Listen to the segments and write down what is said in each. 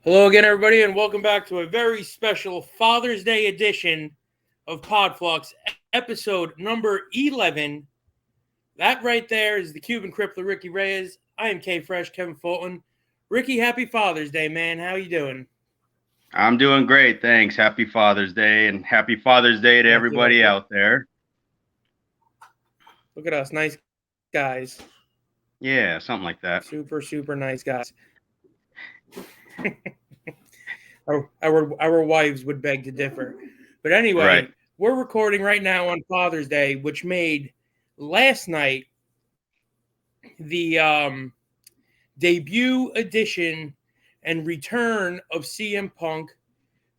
Hello again, everybody, and welcome back to a very special Father's Day edition of Podfluxxx, episode number 11. That right there is the Cuban Crippler, Ricky Reyes. I am K-Fresh, Kevin Fulton. Ricky, happy Father's Day, man. How you doing? I'm doing great, thanks. Happy Father's Day, and happy Father's Day to everybody out there. Look at us, nice guys. Yeah, something like that. Super nice guys. our wives would beg to differ. But anyway, right. We're recording right now on Father's Day, which made last night the debut edition and return of CM Punk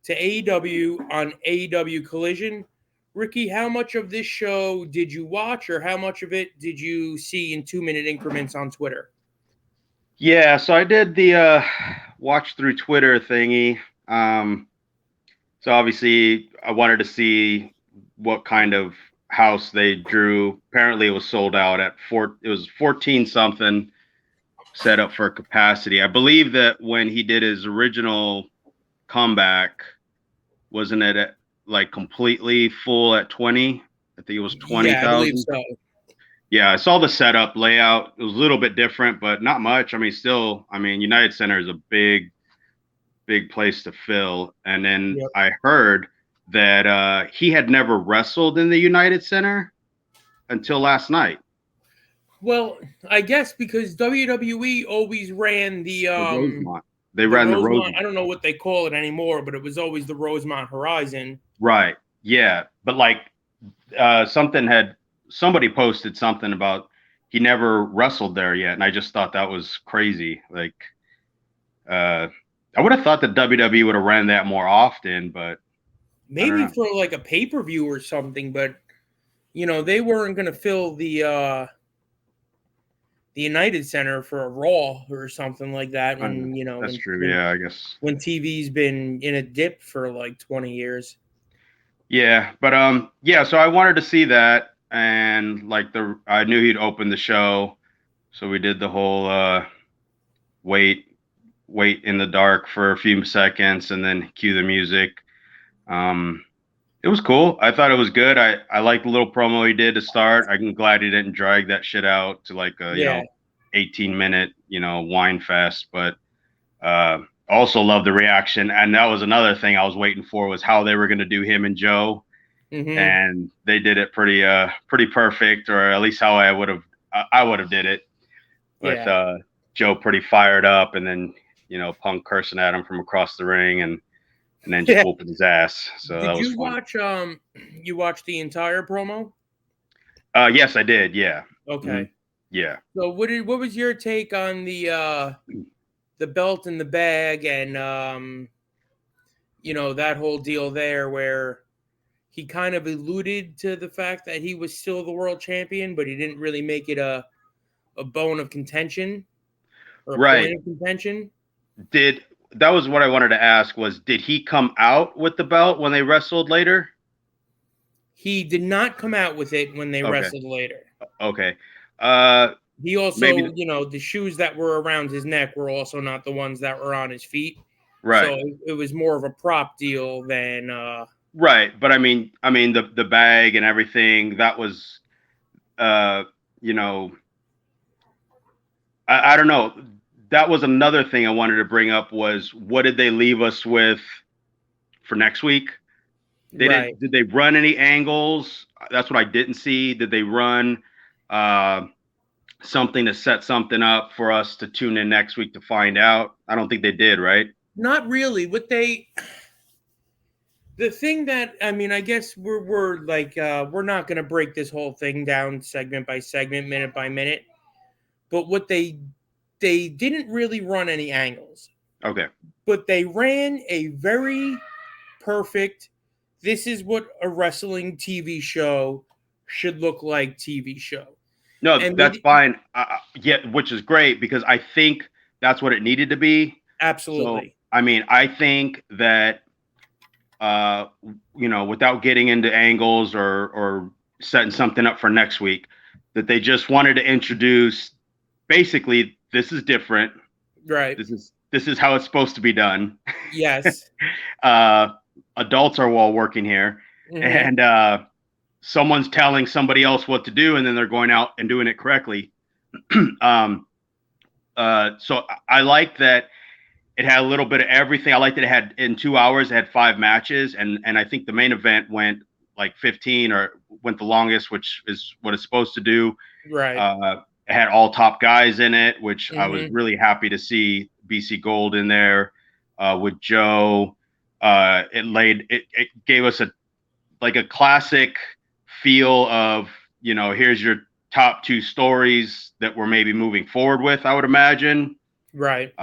to AEW on AEW Collision. Ricky, how much of this show did you watch, or how much of it did you see in 2-minute increments on Twitter? Yeah, so I did the watch through Twitter thingy. So obviously I wanted to see what kind of house they drew. Apparently it was sold out at it was 14 something set up for capacity. I believe that when he did his original comeback, wasn't it at, like completely full at 20? I think it was 20,000. Yeah, I believe so. Yeah, I saw the setup layout. It was a little bit different, but not much. I mean, still, United Center is a big place to fill. And then I heard that he had never wrestled in the United Center until last night. Well, I guess because WWE always ran the Rosemont. They ran the Rosemont. I don't know what they call it anymore, but it was always the Rosemont Horizon. Right. Yeah, but like somebody posted something about he never wrestled there yet, and I just thought that was crazy. Like, I would have thought that WWE would have ran that more often, but maybe for like a pay-per-view or something. But they weren't going to fill the United Center for a Raw or something like that. When that's true. Yeah, I guess when TV's been in a dip for like 20 years. Yeah, but yeah. So I wanted to see that, and like I knew he'd open the show, so we did the whole wait in the dark for a few seconds, and then cue the music. It was cool. I thought it was good. I liked the little promo he did to start. I'm glad he didn't drag that shit out to like a 18-minute wine fest. But also love the reaction, and that was another thing I was waiting for, was how they were going to do him and Joe, and they did it pretty perfect, or at least how I would have did it. With Joe pretty fired up, and then Punk cursing at him from across the ring, and then just whooping his ass. So did you watch you watched the entire promo? Yes, I did. Yeah. Okay. Mm-hmm. Yeah. So what was your take on the belt in the bag, and that whole deal there, where he kind of alluded to the fact that he was still the world champion, but he didn't really make it a bone of contention, or a point of contention? That was what I wanted to ask, was did he come out with the belt when they wrestled later? He did not come out with it when they wrestled later. Okay. He also, the shoes that were around his neck were also not the ones that were on his feet. Right. So it was more of a prop deal than right. But I mean the bag and everything, that was I don't know. That was another thing I wanted to bring up, was what did they leave us with for next week? Did they run any angles? That's what I didn't see. Did they run something to set something up for us to tune in next week to find out? I don't think they did, right? Not really. The thing that, I guess we're not going to break this whole thing down segment by segment, minute by minute. But what they didn't really run any angles. Okay. But they ran a very perfect, this is what a wrestling TV show should look like TV show. No, and that's fine. Which is great, because I think that's what it needed to be. Absolutely. So, I think that, without getting into angles or setting something up for next week, that they just wanted to introduce, basically, this is different. Right. this is how it's supposed to be done. Yes. Adults are all working here, Mm-hmm. and someone's telling somebody else what to do, and then they're going out and doing it correctly. um, so I like that it had a little bit of everything. I like that it had in 2 hours, it had 5 matches, and I think the main event went like 15 or went the longest, which is what it's supposed to do. Right. It had all top guys in it, which I was Mm-hmm. really happy to see BC Gold in there with Joe. It gave us a classic feel of, here's your top two stories that we're maybe moving forward with, I would imagine. Right.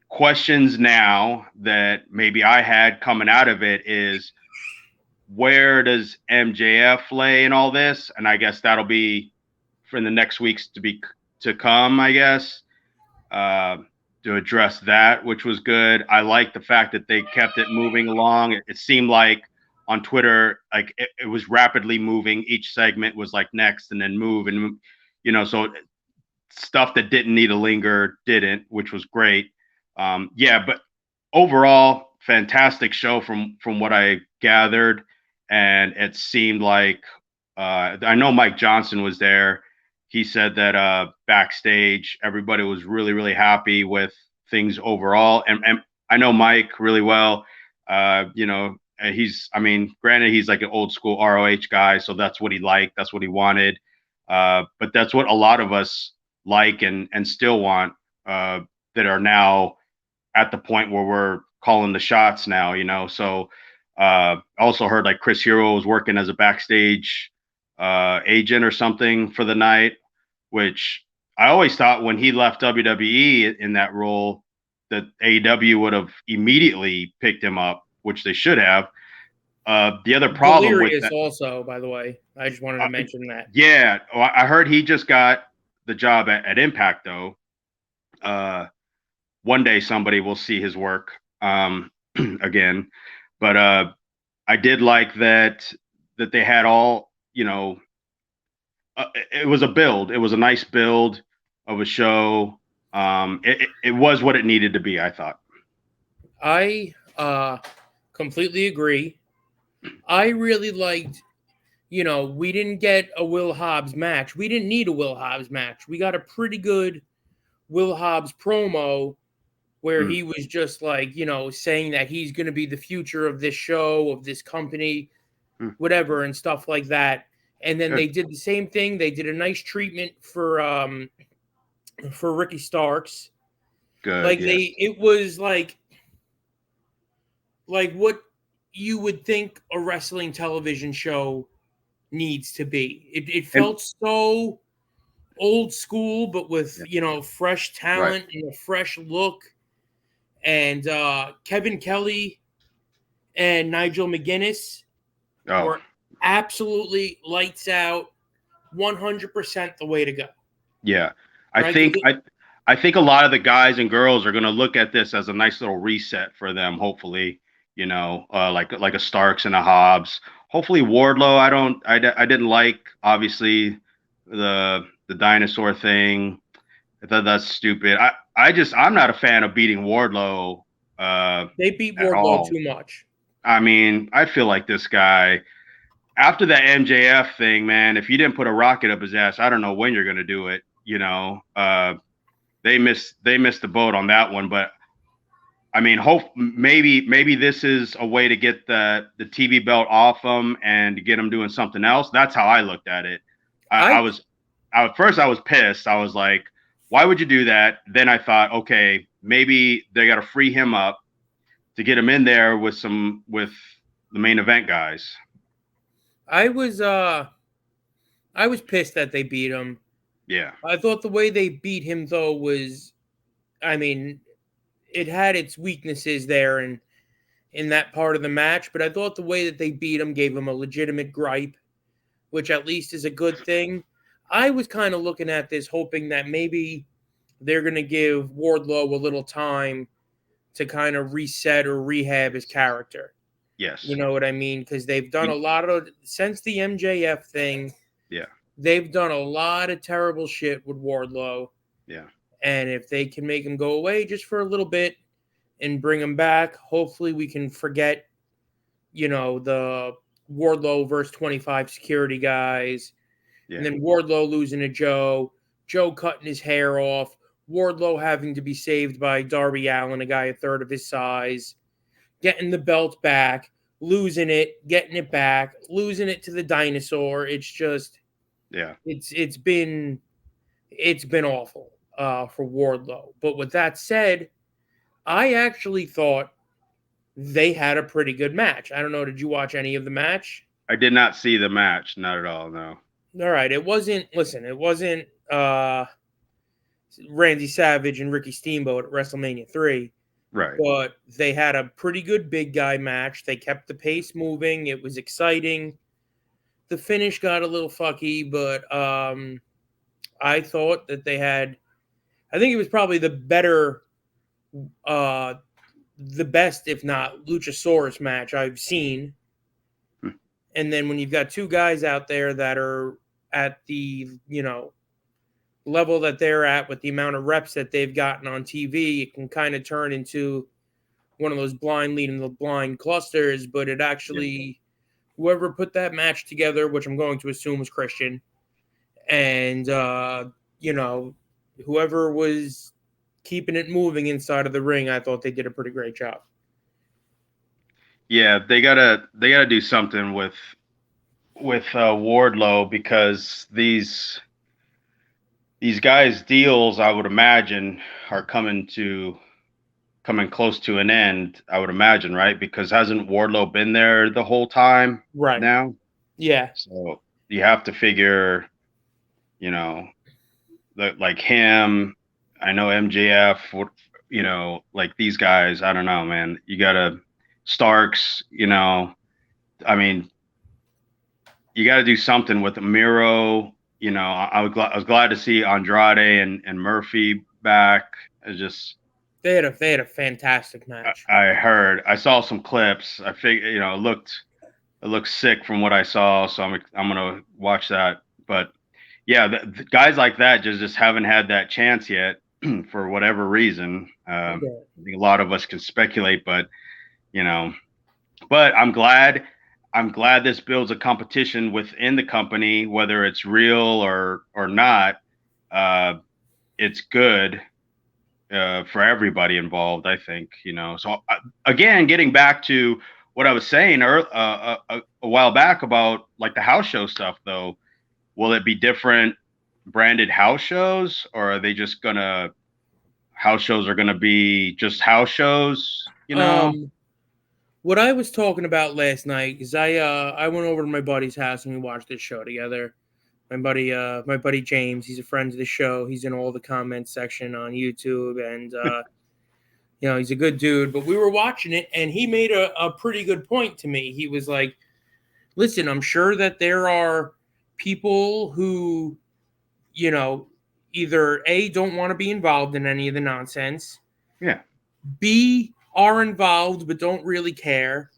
Questions now that maybe I had coming out of it is, where does MJF lay in all this? And I guess that'll be for the next weeks to come, I guess, uh, to address that, which was good. I like the fact that they kept it moving along. It seemed like on Twitter, like it was rapidly moving. Each segment was like next and then move and, so stuff that didn't need to linger didn't, which was great. Yeah, but overall, fantastic show from what I gathered, and it seemed like I know Mike Johnson was there. He said that backstage, everybody was really, really happy with things overall, and I know Mike really well. Granted, he's like an old school ROH guy, so that's what he liked, that's what he wanted. But that's what a lot of us like and still want, that are now at the point where we're calling the shots now. So also heard like Chris Hero was working as a backstage agent or something for the night, which I always thought when he left WWE in that role that AEW would have immediately picked him up, which they should have. The other problem with Delirious that, also, by the way. I just wanted to mention that. yeah, I heard he just got the job at Impact though. One day somebody will see his work again, but I did like that they had all, it was a build. It was a nice build of a show. It was what it needed to be, I thought. I completely agree. I really liked, we didn't get a Will Hobbs match. We didn't need a Will Hobbs match. We got a pretty good Will Hobbs promo where he was just like, saying that he's going to be the future of this show, of this company, whatever, and stuff like that. And then they did the same thing. They did a nice treatment for Ricky Starks. Good. Like Yes. it was like what you would think a wrestling television show needs to be. It felt so old school, but with fresh talent and a fresh look. And Kevin Kelly and Nigel McGuinness were absolutely lights out, 100% the way to go. Yeah, I think a lot of the guys and girls are going to look at this as a nice little reset for them. Hopefully, like a Starks and a Hobbs. Hopefully Wardlow. I didn't like obviously the dinosaur thing. I thought that's stupid. I'm not a fan of beating Wardlow. They beat at Wardlow all. too much. I mean, I feel like this guy, after that MJF thing, man, if you didn't put a rocket up his ass, I don't know when you're going to do it. They missed the boat on that one, but I mean, maybe this is a way to get the TV belt off him and to get him doing something else. That's how I looked at it. At first I was pissed. I was like, why would you do that? Then I thought, okay, maybe they got to free him up to get him in there with the main event guys. I was pissed that they beat him. Yeah. I thought the way they beat him though was, I mean, it had its weaknesses there and in that part of the match, but I thought the way that they beat him gave him a legitimate gripe, which at least is a good thing. I was kind of looking at this hoping that maybe they're going to give Wardlow a little time to kind of reset or rehab his character. Yes. You know what I mean? Because they've done a lot of, since the MJF thing, yeah, they've done a lot of terrible shit with Wardlow. Yeah. And if they can make him go away just for a little bit and bring him back, hopefully we can forget, the Wardlow versus 25 security guys. Yeah. And then Wardlow losing to Joe cutting his hair off, Wardlow having to be saved by Darby Allin, a guy a third of his size, getting the belt back, losing it, getting it back, losing it to the dinosaur. It's just, it's been awful for Wardlow. But with that said, I actually thought they had a pretty good match. I don't know. Did you watch any of the match? I did not see the match. Not at all. No. All right. It wasn't Randy Savage and Ricky Steamboat at WrestleMania 3. Right. But they had a pretty good big guy match. They kept the pace moving. It was exciting. The finish got a little fucky, but I thought that I think it was probably the best, if not Luchasaurus match I've seen. And then when you've got two guys out there that are at the, level that they're at with the amount of reps that they've gotten on TV, it can kind of turn into one of those blind leading the blind clusters. But it actually, whoever put that match together, which I'm going to assume was Christian, and, whoever was keeping it moving inside of the ring, I thought they did a pretty great job. Yeah, they gotta do something with Wardlow, because these guys' deals, I would imagine, are coming close to an end. I would imagine, right? Because hasn't Wardlow been there the whole time? Right now. Yeah. So you have to figure, like him. I know MJF. Like these guys. I don't know, man. You gotta Starks. I mean, you got to do something with Miro. I was glad to see Andrade and Murphy back. They had a fantastic match. I saw some clips. I figured, it looked sick from what I saw. So I'm gonna watch that. But yeah, the guys like that just haven't had that chance yet for whatever reason. I think a lot of us can speculate, but but I'm glad this builds a competition within the company, whether it's real or not. It's good for everybody involved, I think. So again, getting back to what I was saying a while back about like the house show stuff, though, will it be different branded house shows, or are they just house shows are gonna be just house shows? What I was talking about last night is I went over to my buddy's house and we watched this show together. My buddy James, he's a friend of the show. He's in all the comments section on YouTube, and he's a good dude. But we were watching it, and he made a pretty good point to me. He was like, "Listen, I'm sure that there are people who, either A, don't want to be involved in any of the nonsense. Yeah. B, are involved but don't really care,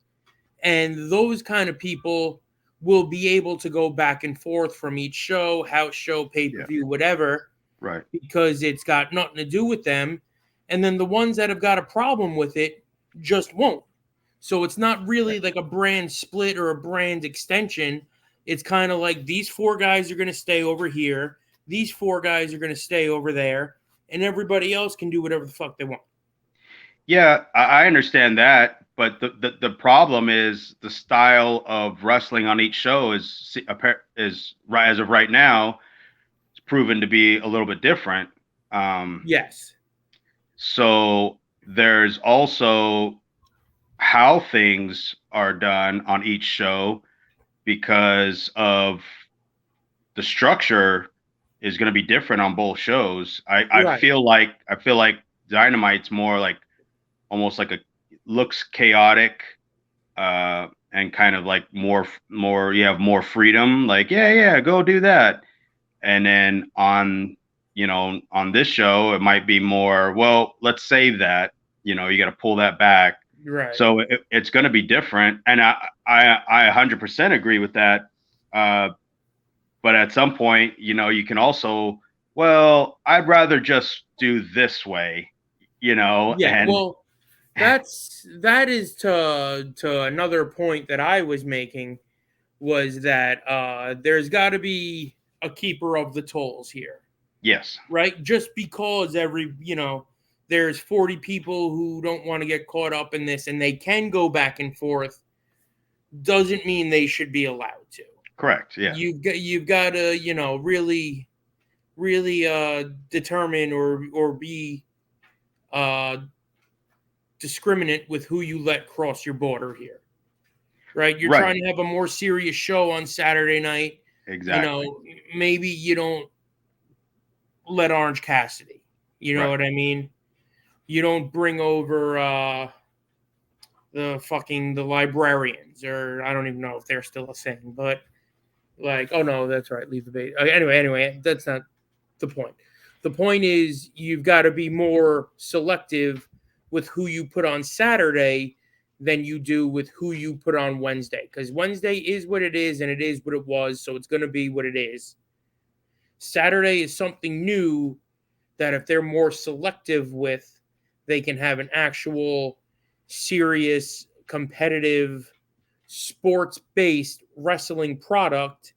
and those kind of people will be able to go back and forth from each show, house show, pay-per-view, whatever, right? Because it's got nothing to do with them. And then the ones that have got a problem with it just won't. So it's not really like a brand split or a brand extension. It's kind of like these four guys are going to stay over here, these four guys are going to stay over there, and everybody else can do whatever the fuck they want. Yeah, I understand that, but the problem is the style of wrestling on each show is as of right now, it's proven to be a little bit different. Yes. So there's also how things are done on each show, because of the structure is going to be different on both shows. I feel like Dynamite's more like almost like looks chaotic, and kind of like more you have more freedom, like yeah go do that. And then on this show it might be more, well, let's save that, you got to pull that back, right? So it's going to be different, and I 100% agree with that. But at some point, you can also well, I'd rather just do this way, Yeah, and well, that is to another point that I was making, was that there's got to be a keeper of the tolls here, yes, right? Just because there's 40 people who don't want to get caught up in this and they can go back and forth, doesn't mean they should be allowed to. correct, yeah, You've got to really determine or be uh discriminate with who you let cross your border here, right? You're right, trying to have a more serious show on Saturday night. exactly, Maybe you don't let Orange Cassidy. You know right, what I mean? You don't bring over the librarians, or I don't even know if they're still a thing, but like, oh no, that's right, leave the bait. Anyway, that's not the point. The point is you've got to be more selective with who you put on Saturday than you do with who you put on Wednesday, because Wednesday is what it is and it is what it was, so it's going to be what it is. Saturday is something new that if they're more selective with, they can have an actual serious competitive sports based wrestling product,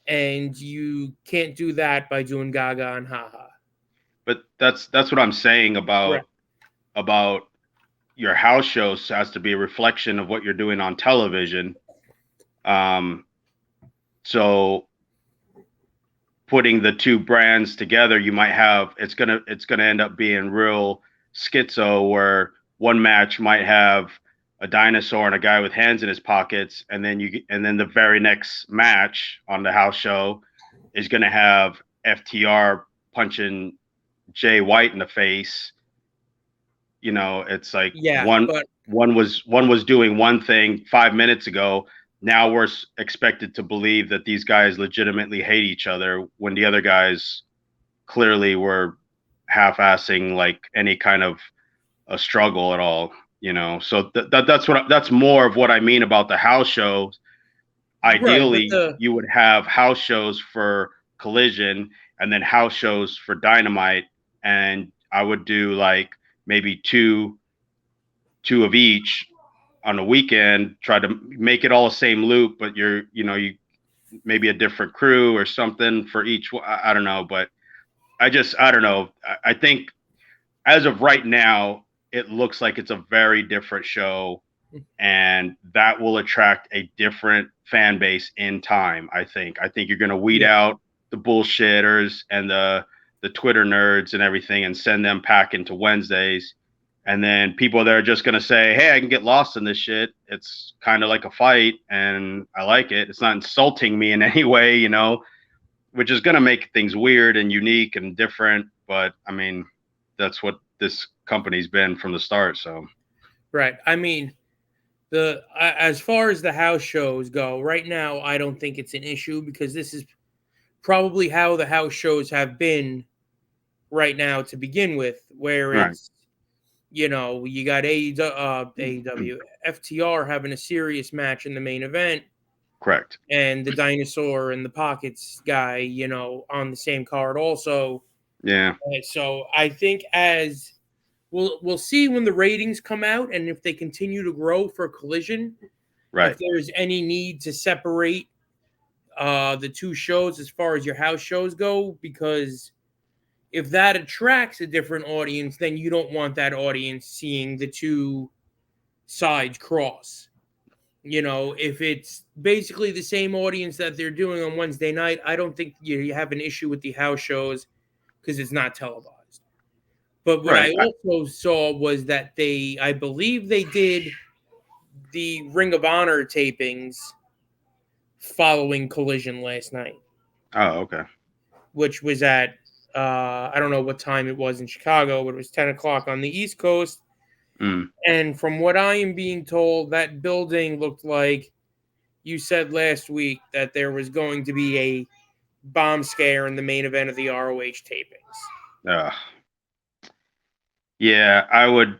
and you can't do that by doing Gaga and haha. but that's what I'm saying Right. about your house shows has to be a reflection of what you're doing on television. Um, so putting the two brands together, you might have it's gonna end up being real schizo where one match might have a dinosaur and a guy with hands in his pockets, and then the very next match on the house show is gonna have FTR punching Jay White in the face. It's like Yeah, but one was doing one thing 5 minutes ago. Now we're expected to believe that these guys legitimately hate each other when the other guys clearly were half-assing like any kind of a struggle at all. So that's more of what I mean about the house shows. right, but Ideally, you would have house shows for Collision and then house shows for Dynamite, and I would do like maybe two of each on a weekend, try to make it all the same loop, but you maybe a different crew or something for each. I don't know, but I don't know. I think as of right now, it looks like it's a very different show, and that will attract a different fan base in time. I think you're going to weed yeah, out the bullshitters and the Twitter nerds and everything, and send them packing to Wednesdays. And then people that are just going to say, hey, I can get lost in this shit. It's kind of like a fight, and I like it. It's not insulting me in any way, which is going to make things weird and unique and different. But I mean, that's what this company's been from the start. So, right. I mean, the as far as the house shows go, right now I don't think it's an issue because this is probably how the house shows have been right now to begin with, where right. it's you got AEW, FTR having a serious match in the main event, Correct. and the dinosaur and the pockets guy, on the same card also. Yeah. So I think as we'll see when the ratings come out and if they continue to grow for Collision, if Right. there's any need to separate the two shows as far as your house shows go, because if that attracts a different audience, then you don't want that audience seeing the two sides cross. If it's basically the same audience that they're doing on Wednesday night, I don't think you have an issue with the house shows because it's not televised. But what Right. I also saw was that I believe they did the Ring of Honor tapings following Collision last night, Oh, okay. which was at, I don't know what time it was in Chicago, but it was 10 o'clock on the East Coast. Mm. And from what I am being told, that building looked like you said last week that there was going to be a bomb scare in the main event of the ROH tapings. Uh, yeah, I would.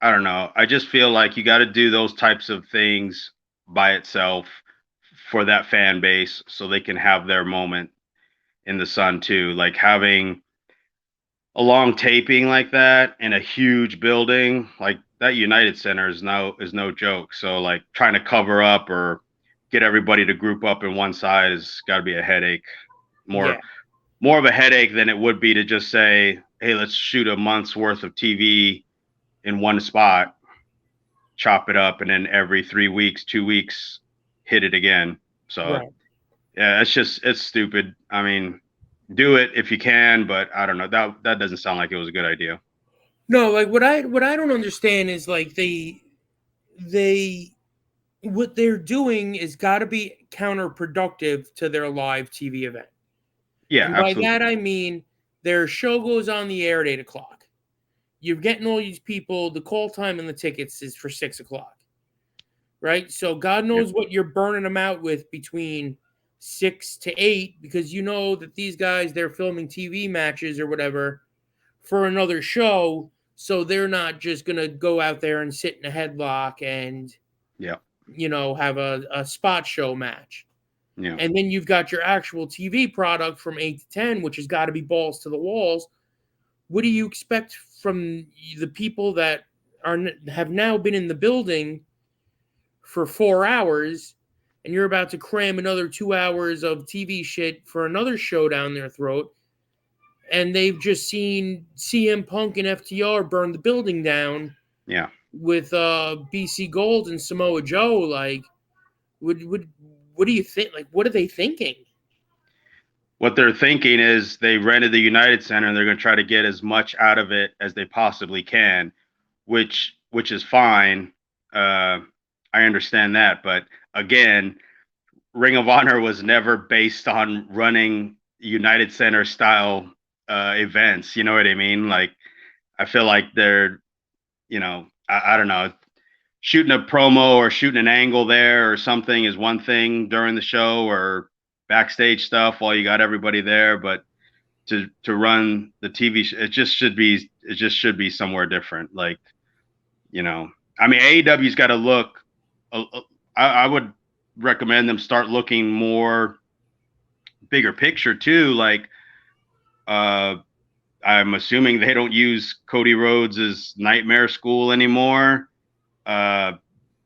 I don't know. I just feel like you got to do those types of things by itself for that fan base so they can have their moment in the sun too. Like having a long taping like that in a huge building, like that United Center is no joke. So like trying to cover up or get everybody to group up in one side has got to be a headache. Yeah. More of a headache than it would be to just say, "Hey, let's shoot a month's worth of TV in one spot, chop it up, and then every 3 weeks, 2 weeks, hit it again." So Right. yeah, it's stupid. I mean, do it if you can, but I don't know. That doesn't sound like it was a good idea. No, like what I don't understand is like they what they're doing is got to be counterproductive to their live TV event. Yeah, And by that absolutely. I mean their show goes on the air at 8 o'clock. You're getting all these people, the call time and the tickets is for 6 o'clock. Right? So God Yeah, knows what you're burning them out with between 6 to 8, because you know that these guys, they're filming TV matches or whatever for another show. So they're not just going to go out there and sit in a headlock and, yeah, have a spot show match. yeah. And then you've got your actual TV product from 8 to 10, which has got to be balls to the walls. What do you expect from the people that have now been in the building for 4 hours, and you're about to cram another 2 hours of TV shit for another show down their throat, and they've just seen CM Punk and FTR burn the building down Yeah. with BC Gold and Samoa Joe? Like, what do you think? Like, what are they thinking? What they're thinking is they rented the United Center and they're going to try to get as much out of it as they possibly can, which is fine. Uh, I understand that, but again, Ring of Honor was never based on running United Center style events. You know what I mean? Like, I feel like they're, I don't know, shooting a promo or shooting an angle there or something is one thing during the show or backstage stuff while you got everybody there, but to run the TV it just should be somewhere different. Like, I mean, AEW's got to look. I would recommend them start looking more bigger picture too. Like, uh, I'm assuming they don't use Cody Rhodes' Nightmare School anymore. Uh,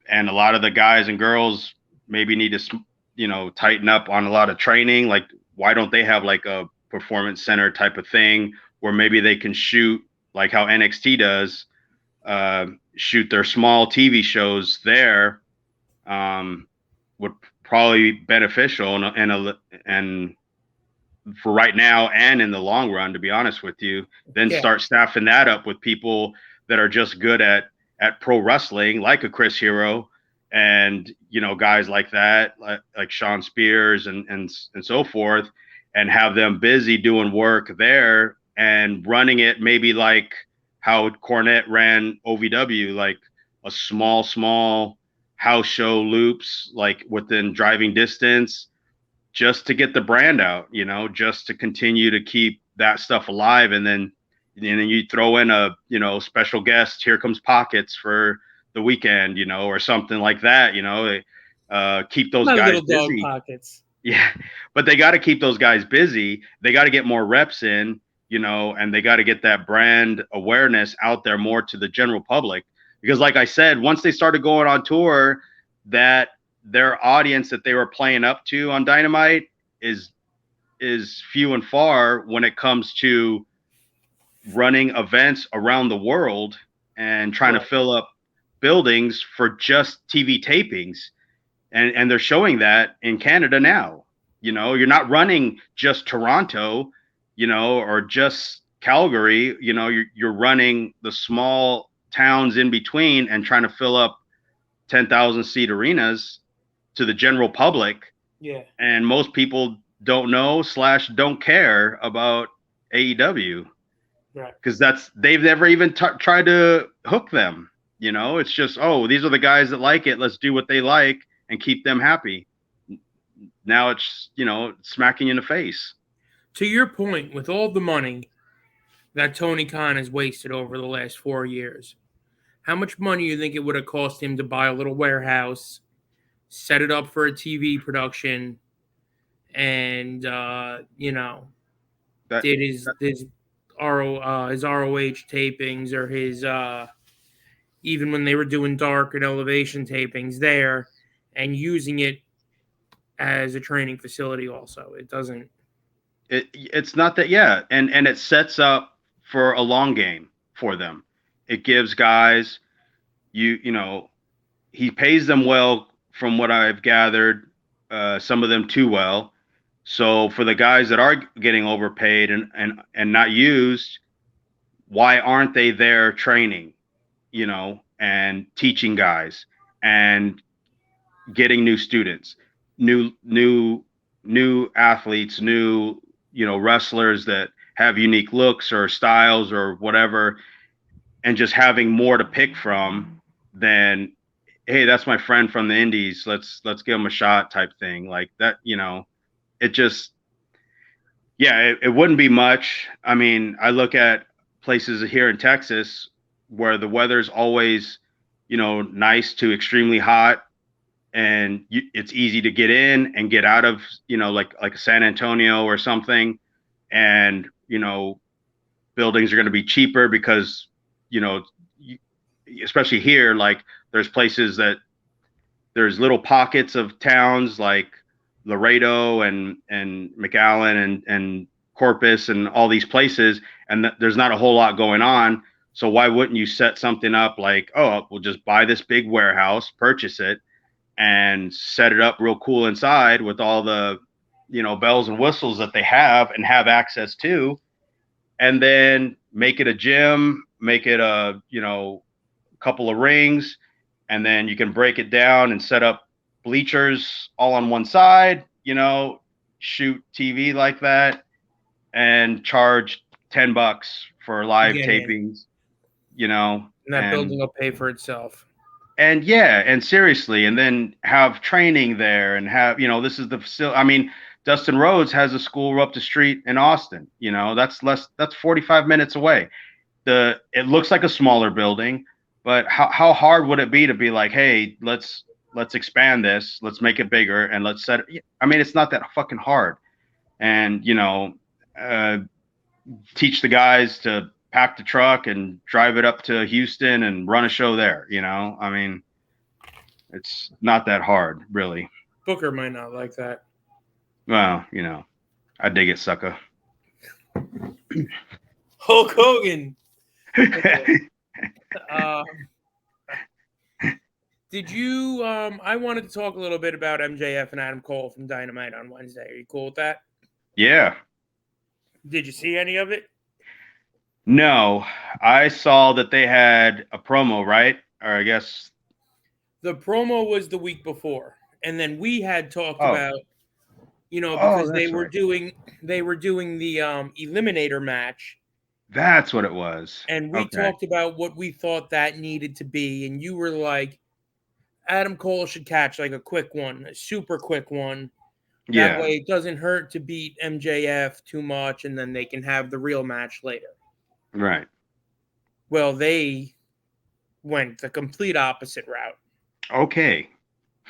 and a lot of the guys and girls maybe need to tighten up on a lot of training. Like, why don't they have like a performance center type of thing where maybe they can shoot like how NXT does, shoot their small TV shows there? Would probably be beneficial and for right now and in the long run, to be honest with you. Then Yeah. start staffing that up with people that are just good at pro wrestling, like a Chris Hero, and guys like that, like Sean Spears and so forth, and have them busy doing work there and running it maybe like how Cornette ran OVW, like a small house show loops, like within driving distance, just to get the brand out, just to continue to keep that stuff alive. And then you throw in a, special guest, Here Comes Pockets for the weekend, or something like that, keep those My guys little dog busy. pockets. Yeah. But they got to keep those guys busy. They got to get more reps in, and they got to get that brand awareness out there more to the general public. Because like I said, once they started going on tour, that their audience that they were playing up to on Dynamite is few and far when it comes to running events around the world and trying to Right. fill up buildings for just TV tapings. And they're showing that in Canada now. You're not running just Toronto, or just Calgary. You're running the small towns in between and trying to fill up 10,000 seat arenas to the general public. Yeah. And most people don't know / don't care about AEW Right. because they've never even tried to hook them. It's just, oh, these are the guys that like it. Let's do what they like and keep them happy. Now it's, smacking you in the face. To your point, with all the money that Tony Khan has wasted over the last 4 years, how much money do you think it would have cost him to buy a little warehouse, set it up for a TV production, and you know, That, did his ROH tapings, or his even when they were doing dark and elevation tapings there, and using it as a training facility. Also, it doesn't. it's not that, yeah, and it sets up for a long game for them. It gives guys, you know, he pays them well from what I've gathered, some of them too well. So for the guys that are getting overpaid and not used, why aren't they there training, you know, and teaching guys and getting new students, new athletes, new, you know, wrestlers that have unique looks or styles or whatever, and just having more to pick from than, hey, that's my friend from the indies, let's give him a shot type thing like that, you know. It just, yeah, it wouldn't be much. I mean, I look at places here in Texas where the weather's always, you know, nice to extremely hot, and it's easy to get in and get out of, you know, like San Antonio or something. And, you know, buildings are going to be cheaper because, you know, especially here, like there's places that there's little pockets of towns like Laredo and McAllen and Corpus and all these places, and there's not a whole lot going on. So why wouldn't you set something up like, oh, we'll just buy this big warehouse, purchase it, and set it up real cool inside with all the, you know, bells and whistles that they have and have access to, and then make it a gym, make it a, you know, couple of rings, and then you can break it down and set up bleachers all on one side, you know, shoot TV like that, and charge $10 for live Get in. tapings, you know. And that building will pay for itself. And yeah, and seriously, and then have training there and have, you know, this is the facility. I mean, Dustin Rhodes has a school up the street in Austin, you know, that's 45 minutes away. It looks like a smaller building, but how hard would it be to be like, hey, let's expand this, let's make it bigger, and let's set it. I mean, it's not that fucking hard. And, you know, teach the guys to pack the truck and drive it up to Houston and run a show there, you know. I mean, it's not that hard, really. Booker might not like that. Well, you know, I dig it, sucker. Hulk Hogan. Okay. Did you I wanted to talk a little bit about MJF and Adam Cole from Dynamite on Wednesday. Are you cool with that? Yeah. Did you see any of it? No, I saw that they had a promo, right? Or I guess the promo was the week before, and then we had talked about, you know, because they were doing the eliminator match. That's what it was. And we talked about what we thought that needed to be, and you were like, Adam Cole should catch like a quick one, a super quick one. That way it doesn't hurt to beat MJF too much, and then they can have the real match later. Right. Well, they went the complete opposite route. Okay.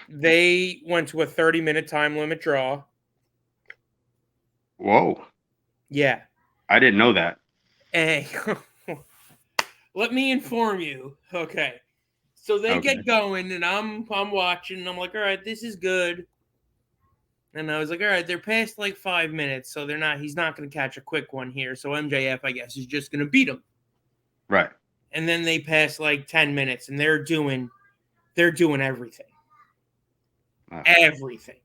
They went to a 30-minute time limit draw. Whoa. Yeah. I didn't know that. And let me inform you. Okay. So they get going, and I'm watching, and I'm like, all right, this is good. And I was like, all right, they're past like 5 minutes, so he's not going to catch a quick one here. So MJF, I guess, is just going to beat him. Right. And then they pass like 10 minutes, and they're doing everything. Everything.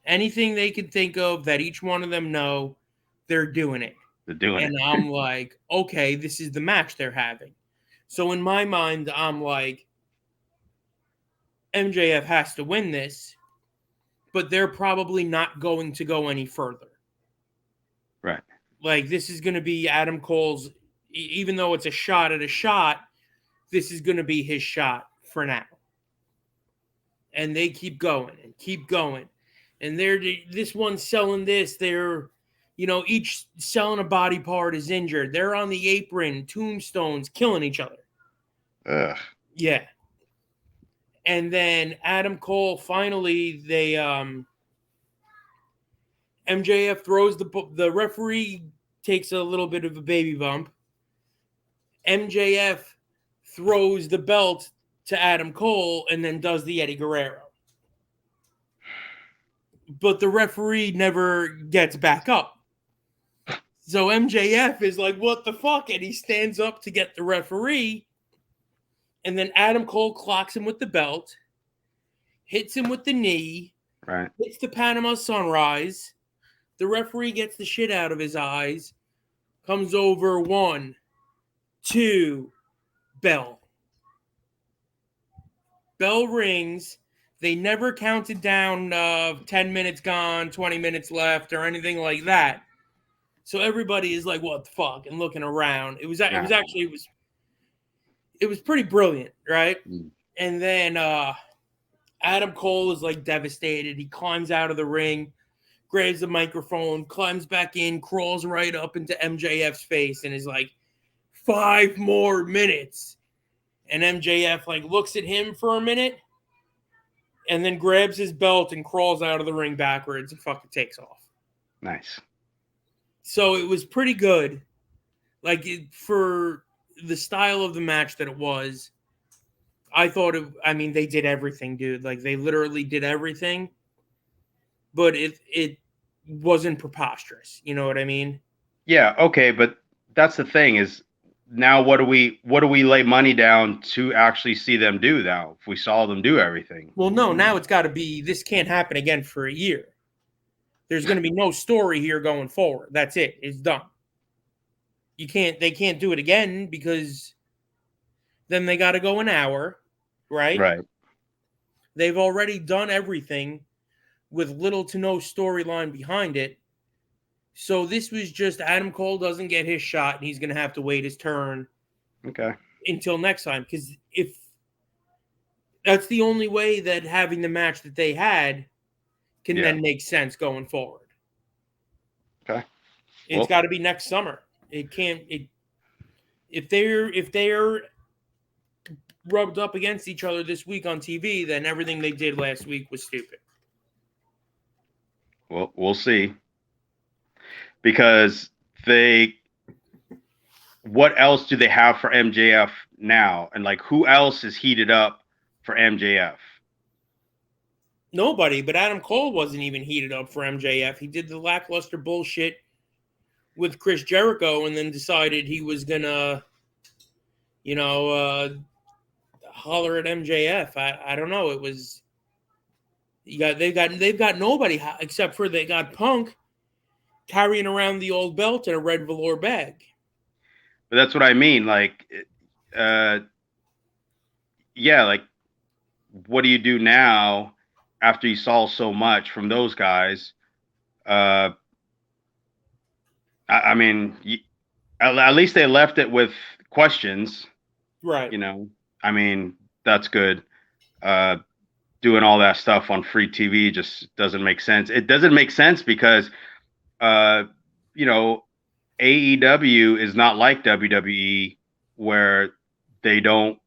Anything they could think of that each one of them know, they're doing it. They're doing it. And I'm like, okay, this is the match they're having. So in my mind, I'm like, MJF has to win this, but they're probably not going to go any further. Right. Like, this is going to be Adam Cole's, even though it's a shot at a shot, this is going to be his shot for now. And they keep going and keep going. And this one's selling this. They're, you know, each selling a body part is injured. They're on the apron, tombstones, killing each other. Ugh. Yeah. And then Adam Cole, finally, they MJF throws the referee takes a little bit of a baby bump. MJF throws the belt to Adam Cole and then does the Eddie Guerrero. But the referee never gets back up. So MJF is like, what the fuck? And he stands up to get the referee. And then Adam Cole clocks him with the belt, hits him with the knee, Right. hits the Panama Sunrise. The referee gets the shit out of his eyes, comes over 1, 2, bell. Bell rings. They never counted down 10 minutes gone, 20 minutes left, or anything like that. So everybody is like, what the fuck? And looking around. It was pretty brilliant, right? Mm. And then Adam Cole is like devastated. He climbs out of the ring, grabs the microphone, climbs back in, crawls right up into MJF's face, and is like, 5 more minutes. And MJF like looks at him for a minute and then grabs his belt and crawls out of the ring backwards and fucking takes off. Nice. So it was pretty good. Like for the style of the match that it was, I thought they did everything, dude. Like they literally did everything. But it wasn't preposterous. You know what I mean? Yeah, okay, but that's the thing is now what do we lay money down to actually see them do now if we saw them do everything? Well, no, now it's got to be, this can't happen again for a year. There's going to be no story here going forward. That's it. It's done. They can't do it again because then they got to go an hour, right? Right. They've already done everything with little to no storyline behind it. So this was just Adam Cole doesn't get his shot and he's going to have to wait his turn. Okay. Until next time. Because if that's the only way that having the match that they had can then make sense going forward. Okay. It's got to be next summer. It can't. If they're rubbed up against each other this week on TV, then everything they did last week was stupid. Well, we'll see. Because what else do they have for MJF now? And like, who else is heated up for MJF? Nobody, but Adam Cole wasn't even heated up for MJF. He did the lackluster bullshit with Chris Jericho and then decided he was gonna, holler at MJF. I don't know. It was they've got nobody except for they got Punk carrying around the old belt in a red velour bag. But that's what I mean. Like, like, what do you do now after you saw so much from those guys? At least they left it with questions. Right. That's good. Doing all that stuff on free TV just doesn't make sense. It doesn't make sense because, AEW is not like WWE where they don't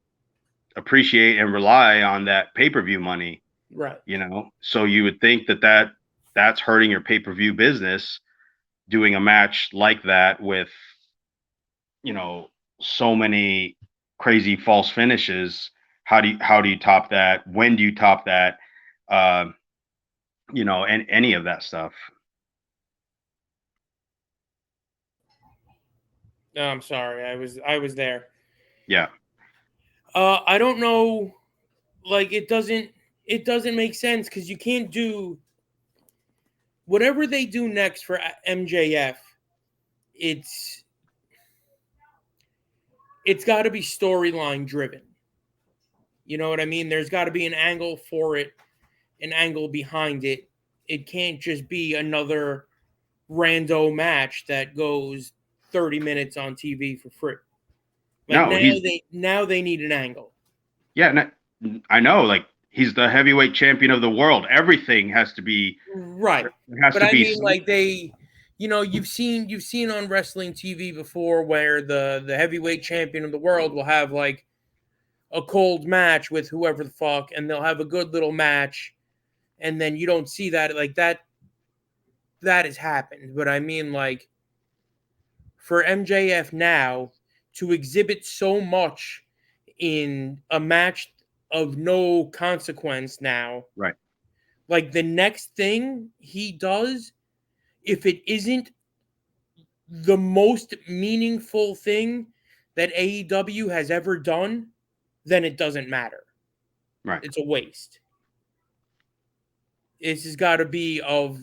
appreciate and rely on that pay-per-view money. Right. So you would think that's hurting your pay-per-view business doing a match like that with, so many crazy false finishes. How do you top that? When do you top that? And any of that stuff. No, I'm sorry. I was there. Yeah. I don't know. Like it doesn't make sense because you can't do whatever they do next for MJF. It's got to be storyline driven. You know what I mean? There's got to be an angle for it, an angle behind it. It can't just be another rando match that goes 30 minutes on TV for free. Now they need an angle. Yeah, I know. Like he's the heavyweight champion of the world. Everything has to be right. You've seen on wrestling TV before where the heavyweight champion of the world will have like a cold match with whoever the fuck, and they'll have a good little match, and then you don't see that like that that has happened, but I mean, like, for MJF now to exhibit so much in a match of no consequence now, Right. like the next thing he does, if it isn't the most meaningful thing that AEW has ever done, then it doesn't matter. Right. It's a waste. This has got to be of,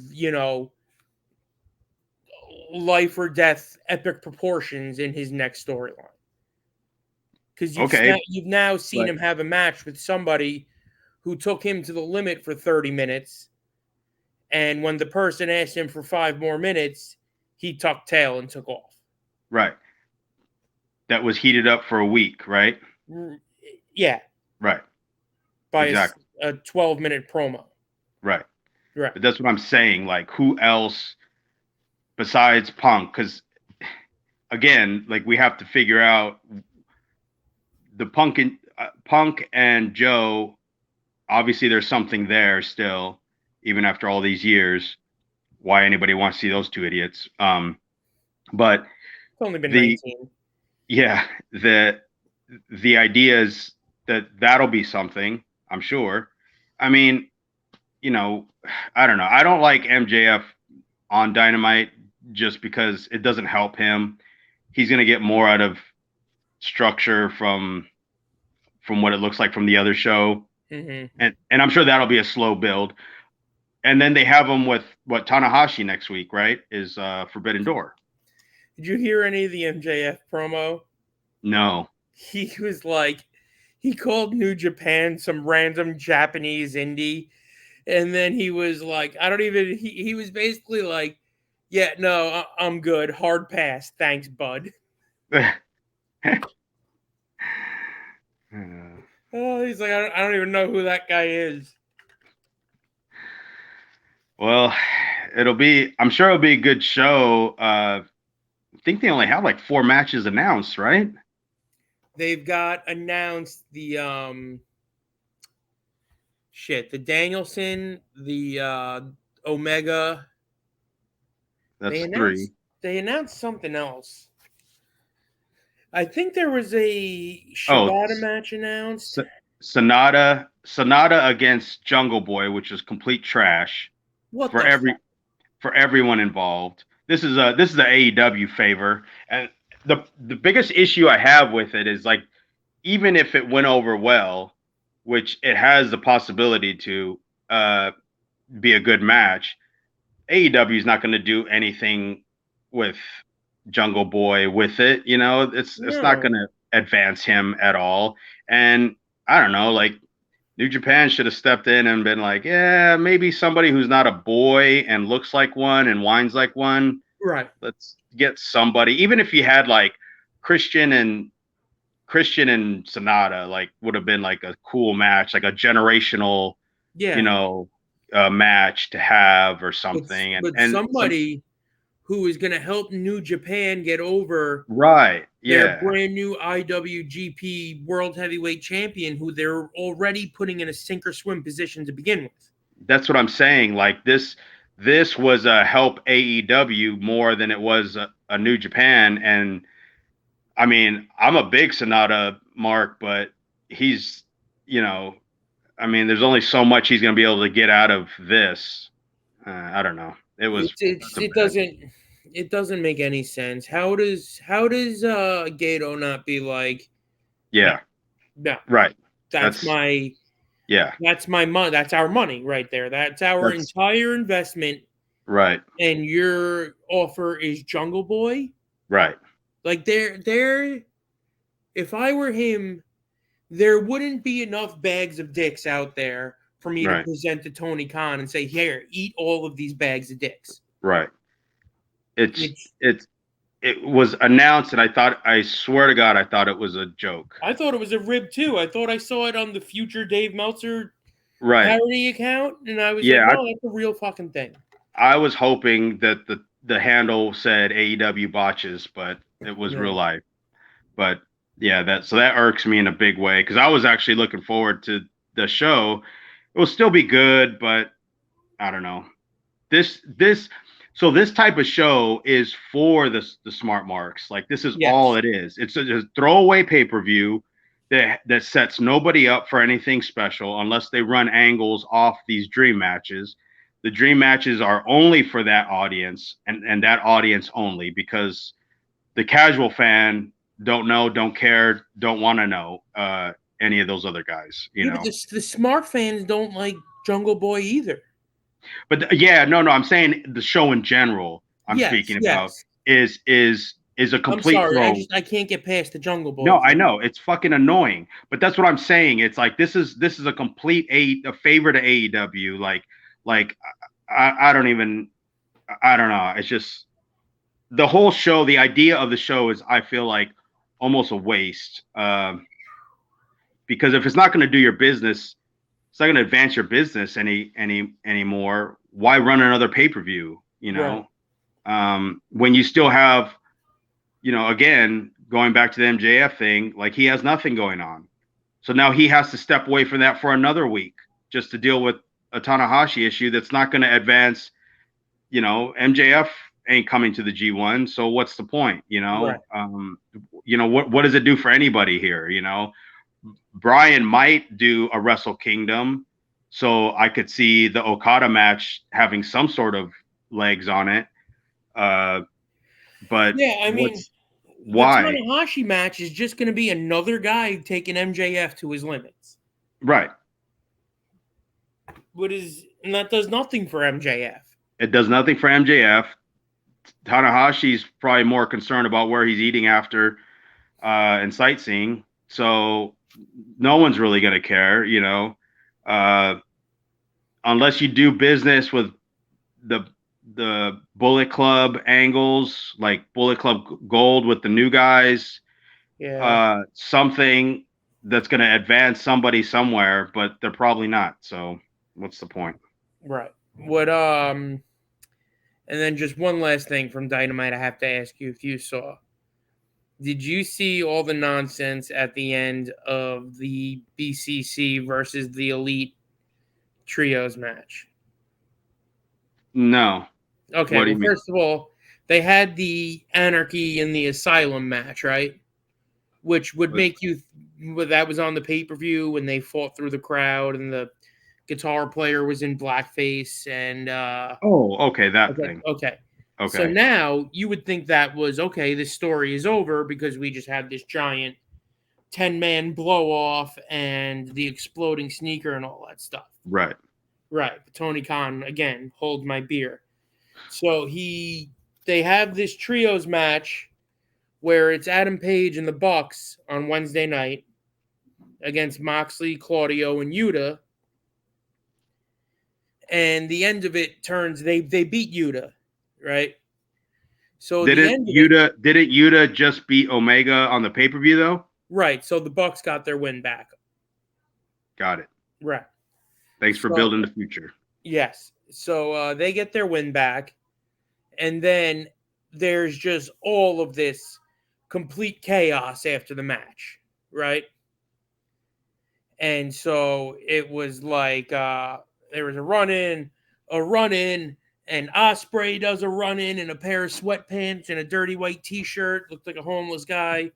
life or death epic proportions in his next storyline. Because Okay. you've now seen But him have a match with somebody who took him to the limit for 30 minutes. And when the person asked him for 5 more minutes, he tucked tail and took off. right. That was heated up for a week, right? Yeah. Right. By Exactly. a 12-minute promo. Right. Right. But that's what I'm saying. Like, who else besides Punk? Because again, like, we have to figure out the Punk and Joe. Obviously, there's something there still, even after all these years. Why anybody wants to see those two idiots? But It's only been the 19. yeah, the idea is that that'll be something. I'm sure. I mean, I don't know. I don't like MJF on Dynamite just because it doesn't help him. He's going to get more out of structure from what it looks like from the other show. Mm-hmm. And I'm sure that'll be a slow build. And then they have him with Tanahashi next week, right? Is Forbidden Door. Did you hear any of the MJF promo? No. He was like, he called New Japan some random Japanese indie. And then he was like, he was basically like, yeah, no, I'm good. Hard pass. Thanks, bud. Oh, he's like, I don't even know who that guy is. Well, I'm sure it'll be a good show. I think they only have like 4 matches announced, right? They've got announced the the Danielson, the Omega. That's 3. They announced something else. I think there was a Shibata match announced. Sonata against Jungle Boy, which is complete trash. What for everyone involved. This is a AEW favor, and the biggest issue I have with it is, like, even if it went over well, which it has the possibility to be a good match, AEW is not going to do anything with Jungle Boy with it. It's not going to advance him at all. And I don't know, like, New Japan should have stepped in and been like, yeah, maybe somebody who's not a boy and looks like one and whines like one. Right. Let's get somebody, even if you had like Christian and Sonata, like, would have been like a cool match, like a generational, match to have or something. But somebody who is going to help New Japan get over their brand new IWGP World Heavyweight Champion, who they're already putting in a sink or swim position to begin with. That's what I'm saying. Like, this was a help AEW more than it was a New Japan. And I mean, I'm a big Sonata mark, but he's, there's only so much he's going to be able to get out of this. I don't know. It doesn't make any sense. How does Gato not be like, no, right? That's my money. That's our money right there. That's our entire investment. Right. And your offer is Jungle Boy. Right. Like, if I were him, there wouldn't be enough bags of dicks out there for me to present to Tony Khan and say, here, eat all of these bags of dicks. Right. It was announced, and I swear to God, I thought it was a joke. I thought it was a rib too. I thought I saw it on the future Dave Meltzer parody account, and I was like, no, that's a real fucking thing. I was hoping that the handle said AEW botches, but it was real life. But yeah, that irks me in a big way, because I was actually looking forward to the show. It will still be good, but I don't know. So this type of show is for the smart marks. Like this is all it is. It's a throwaway pay-per-view that sets nobody up for anything special unless they run angles off these dream matches. The dream matches are only for that audience and that audience only, because the casual fan don't know, don't care, don't want to know any of those other guys. You know, but the smart fans don't like Jungle Boy either. But no, I'm saying the show in general. I'm speaking about is a complete. I'm sorry, I can't get past the Jungle Boy. No, I know it's fucking annoying, but that's what I'm saying. It's like this is a complete a favor to AEW. Like I don't know. It's just the whole show. The idea of the show is, I feel like, almost a waste. Because if it's not going to do your business, it's not going to advance your business anymore. Why run another pay-per-view? You know, when you still have, again, going back to the MJF thing, like he has nothing going on. So now he has to step away from that for another week just to deal with a Tanahashi issue that's not going to advance. MJF ain't coming to the G1, so what's the point? What does it do for anybody here? Brian might do a Wrestle Kingdom, so I could see the Okada match having some sort of legs on it. But yeah, I mean, why? The Tanahashi match is just going to be another guy taking MJF to his limits, right? And that does nothing for MJF. It does nothing for MJF. Tanahashi's probably more concerned about where he's eating after and sightseeing. So no one's really going to care, unless you do business with the Bullet Club angles, like Bullet Club Gold with the new guys. Yeah. Something that's going to advance somebody somewhere, but they're probably not. So what's the point? Right. And then just one last thing from Dynamite, I have to ask you if you saw. Did you see all the nonsense at the end of the BCC versus the Elite Trios match? No. Okay, well, first of all, they had the Anarchy in the Asylum match, right? Which would make you... that was on the pay-per-view when they fought through the crowd and the guitar player was in blackface and... okay, that thing. Okay. So now you would think that was, okay, this story is over because we just had this giant 10-man blow-off and the exploding sneaker and all that stuff. Right. Right. Tony Khan, again, hold my beer. So they have this trios match where it's Adam Page and the Bucks on Wednesday night against Moxley, Claudio, and Yuta. And the end of it turns, they beat Yuta. Right. So didn't Yuta just beat Omega on the pay-per-view though? Right. So the Bucks got their win back. Got it. Right. Thanks for building the future. Yes. So they get their win back, and then there's just all of this complete chaos after the match, right? And so it was like there was a run-in, and Ospreay does a run-in in a pair of sweatpants and a dirty white T-shirt, looked like a homeless guy.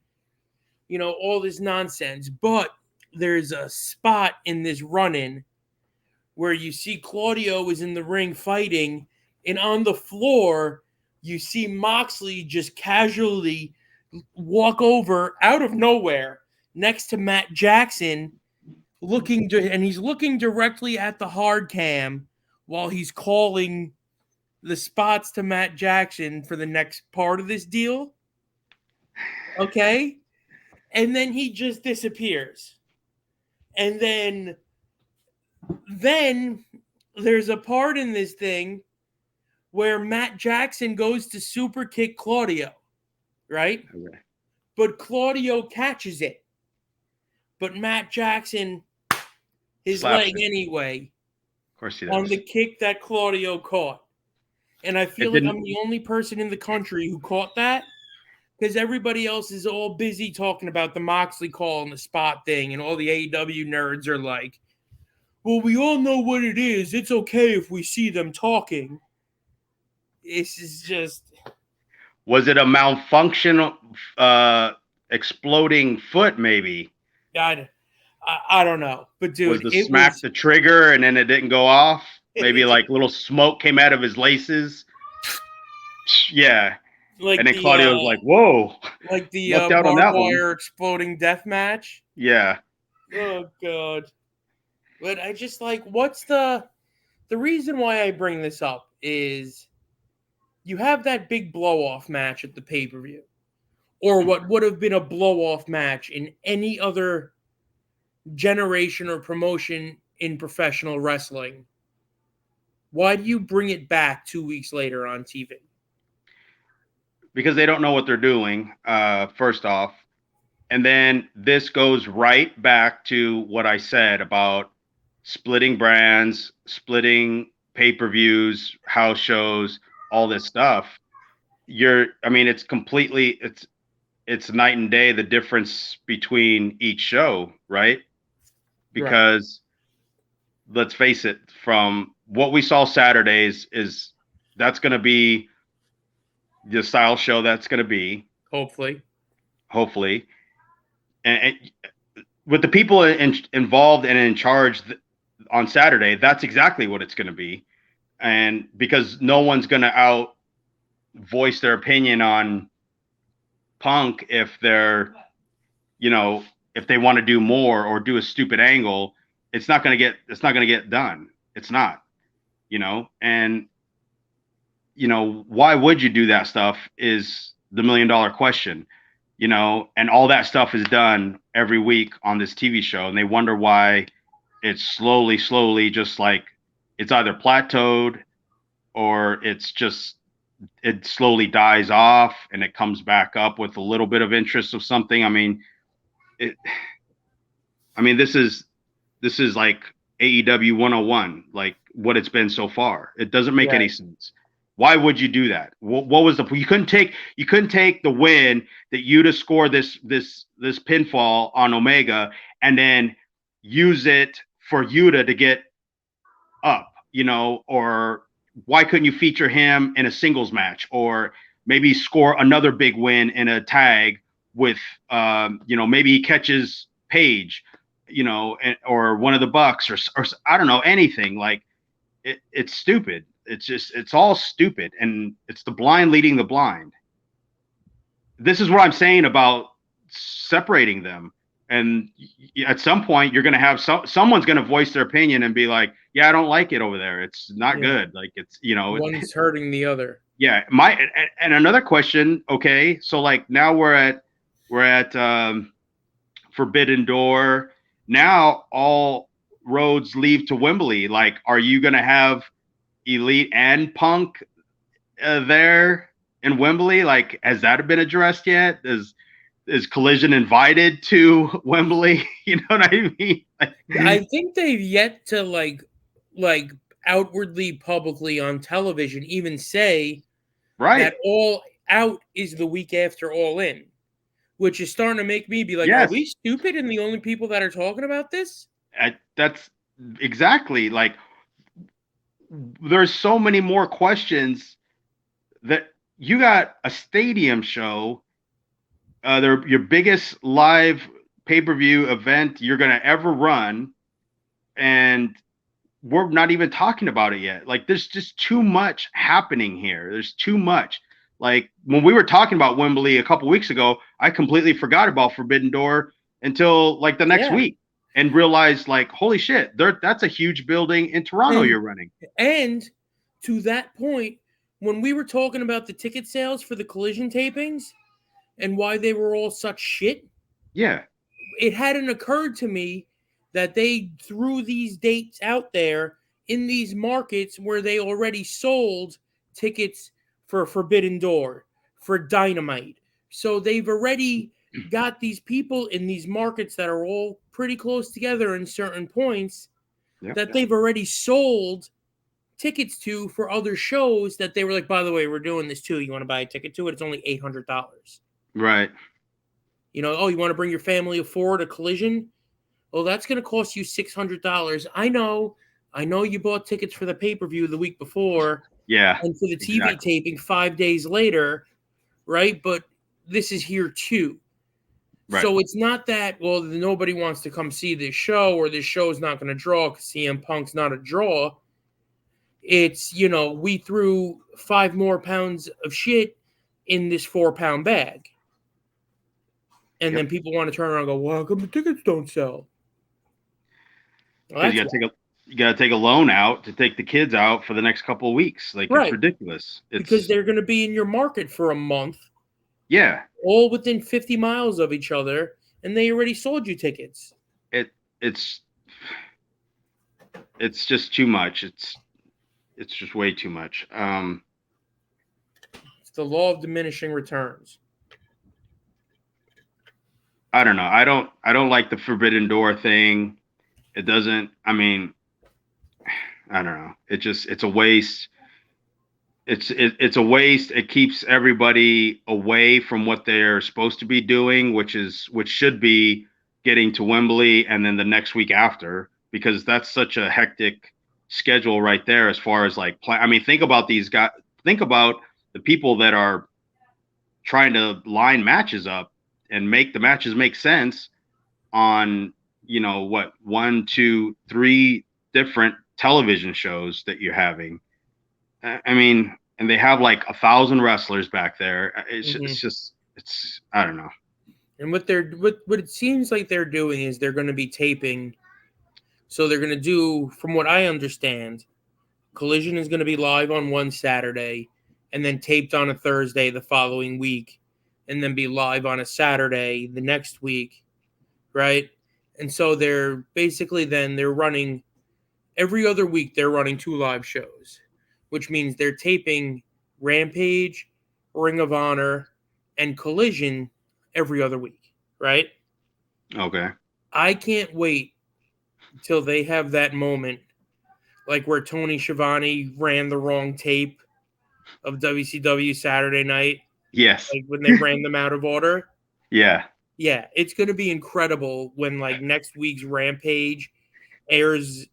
All this nonsense. But there's a spot in this run-in where you see Claudio is in the ring fighting, and on the floor, you see Moxley just casually walk over out of nowhere next to Matt Jackson, and he's looking directly at the hard cam while he's calling the spots to Matt Jackson for the next part of this deal. Okay? And then he just disappears. And then there's a part in this thing where Matt Jackson goes to super kick Claudio, right? Okay. But Claudio catches it. But Matt Jackson, his leg anyway. Of course he does. On the kick that Claudio caught. And I feel like I'm the only person in the country who caught that, because everybody else is all busy talking about the Moxley call and the spot thing, and all the AEW nerds are like, well, we all know what it is. It's okay if we see them talking. This is just. Was it a malfunction, exploding foot? Maybe. I don't know, but Was dude, the it smack was. the trigger and then it didn't go off? Maybe like little smoke came out of his laces. Yeah. Like And then the Claudio was like, "Whoa, like the lucked out on barbed that one." wire exploding death match. Yeah. Oh god. But I just like what's the reason why I bring this up is you have that big blow off match at the pay-per-view. Or what would have been a blow off match in any other generation or promotion in professional wrestling. Why do you bring it back 2 weeks later on TV? Because they don't know what they're doing, first off. And then this goes right back to what I said about splitting brands, splitting pay-per-views, house shows, all this stuff. It's completely, it's night and day, the difference between each show, right? Because let's face it, from what we saw Saturdays is that's going to be the style show that's going to be. Hopefully. And with the people involved and in charge on Saturday, that's exactly what it's going to be. And because no one's going to voice their opinion on Punk if they're, if they want to do more or do a stupid angle, it's not going to get done. It's not, and why would you do that stuff is the $1 million question, and all that stuff is done every week on this TV show. And they wonder why it's slowly, just like it's either plateaued or it slowly dies off and it comes back up with a little bit of interest of something. This is like AEW 101, like what it's been so far. It doesn't make any sense. Why would you do that? What was the point? You couldn't take the win that Yuta scored this pinfall on Omega and then use it for Yuta to get up, or why couldn't you feature him in a singles match or maybe score another big win in a tag with, maybe he catches Paige, or one of the Bucks or I don't know, anything. Like it's stupid. It's all stupid. And it's the blind leading the blind. This is what I'm saying about separating them. And at some point you're going to have someone's going to voice their opinion and be like, yeah, I don't like it over there. It's not good. Like it's, one's hurting the other. Yeah. And another question. Okay. So like now we're at Forbidden Door. Now all roads lead to Wembley. Like, are you going to have Elite and Punk there in Wembley? Like, has that been addressed yet? Is Collision invited to Wembley? You know what I mean? I think they've yet to like outwardly, publicly on television, even say that All Out is the week after All In, which is starting to make me be like, are we stupid and the only people that are talking about this? That's exactly, like, there's so many more questions that you got a stadium show. They're your biggest live pay-per-view event you're going to ever run. And we're not even talking about it yet. Like, there's just too much happening here. There's too much. Like, when we were talking about Wembley a couple weeks ago, I completely forgot about Forbidden Door until like the next week and realized, like, holy shit, that's a huge building in Toronto you're running. And to that point, when we were talking about the ticket sales for the Collision tapings and why they were all such shit, it hadn't occurred to me that they threw these dates out there in these markets where they already sold tickets for Forbidden Door, for Dynamite. So they've already got these people in these markets that are all pretty close together in certain points that they've already sold tickets to for other shows that they were like, by the way, we're doing this too. You want to buy a ticket to it? It's only $800. Right. You want to bring your family of four to Collision? Oh, that's going to cost you $600. I know you bought tickets for the pay-per-view the week before, Yeah. And for the TV taping 5 days later, right? But this is here too. Right. So it's not that, well, nobody wants to come see this show or this show is not going to draw because CM Punk's not a draw. It's, we threw 5 more pounds of shit in this 4-pound bag. And then people want to turn around and go, well, how come the tickets don't sell? Because you got to take a loan out to take the kids out for the next couple of weeks. Like, it's ridiculous. Because they're going to be in your market for a month. Yeah. All within 50 miles of each other, and they already sold you tickets. It's just too much. It's just way too much. It's the law of diminishing returns. I don't know. I don't like the Forbidden Door thing. It doesn't. I mean, I don't know. It's a waste. It's a waste. It keeps everybody away from what they're supposed to be doing, which should be getting to Wembley and then the next week after, because that's such a hectic schedule right there as far as like I mean, think about these guys. Think about the people that are trying to line matches up and make the matches make sense on, 1, 2, 3 different television shows that you're having. I mean, and they have like 1,000 wrestlers back there. It's I don't know. And what it seems like they're doing is they're going to be taping. So they're going to do, from what I understand, Collision is going to be live on one Saturday and then taped on a Thursday the following week and then be live on a Saturday the next week, right? And so they're basically they're running every other week. They're running 2 live shows, which means they're taping Rampage, Ring of Honor, and Collision every other week, right? Okay. I can't wait until they have that moment, like where Tony Schiavone ran the wrong tape of WCW Saturday Night. Yes. Like when they ran them out of order. Yeah. Yeah, it's going to be incredible when like next week's Rampage airs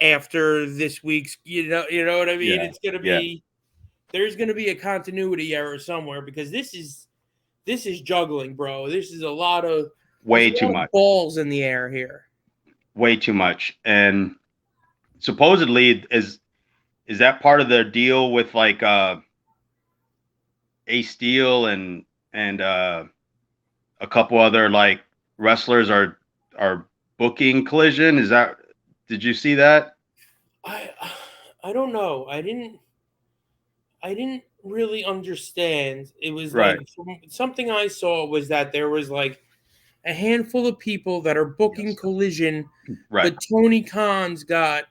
after this week's, you know what I mean? Yeah, it's going to be, there's going to be a continuity error somewhere because this is juggling, bro. This is a lot of way too much balls in the air here. Way too much. And supposedly is that part of the deal with like Ace Steel and a couple other like wrestlers are booking Collision? Did you see that? I don't know. I didn't really understand. It was like something I saw was that there was like a handful of people that are booking Collision, but Tony Khan's got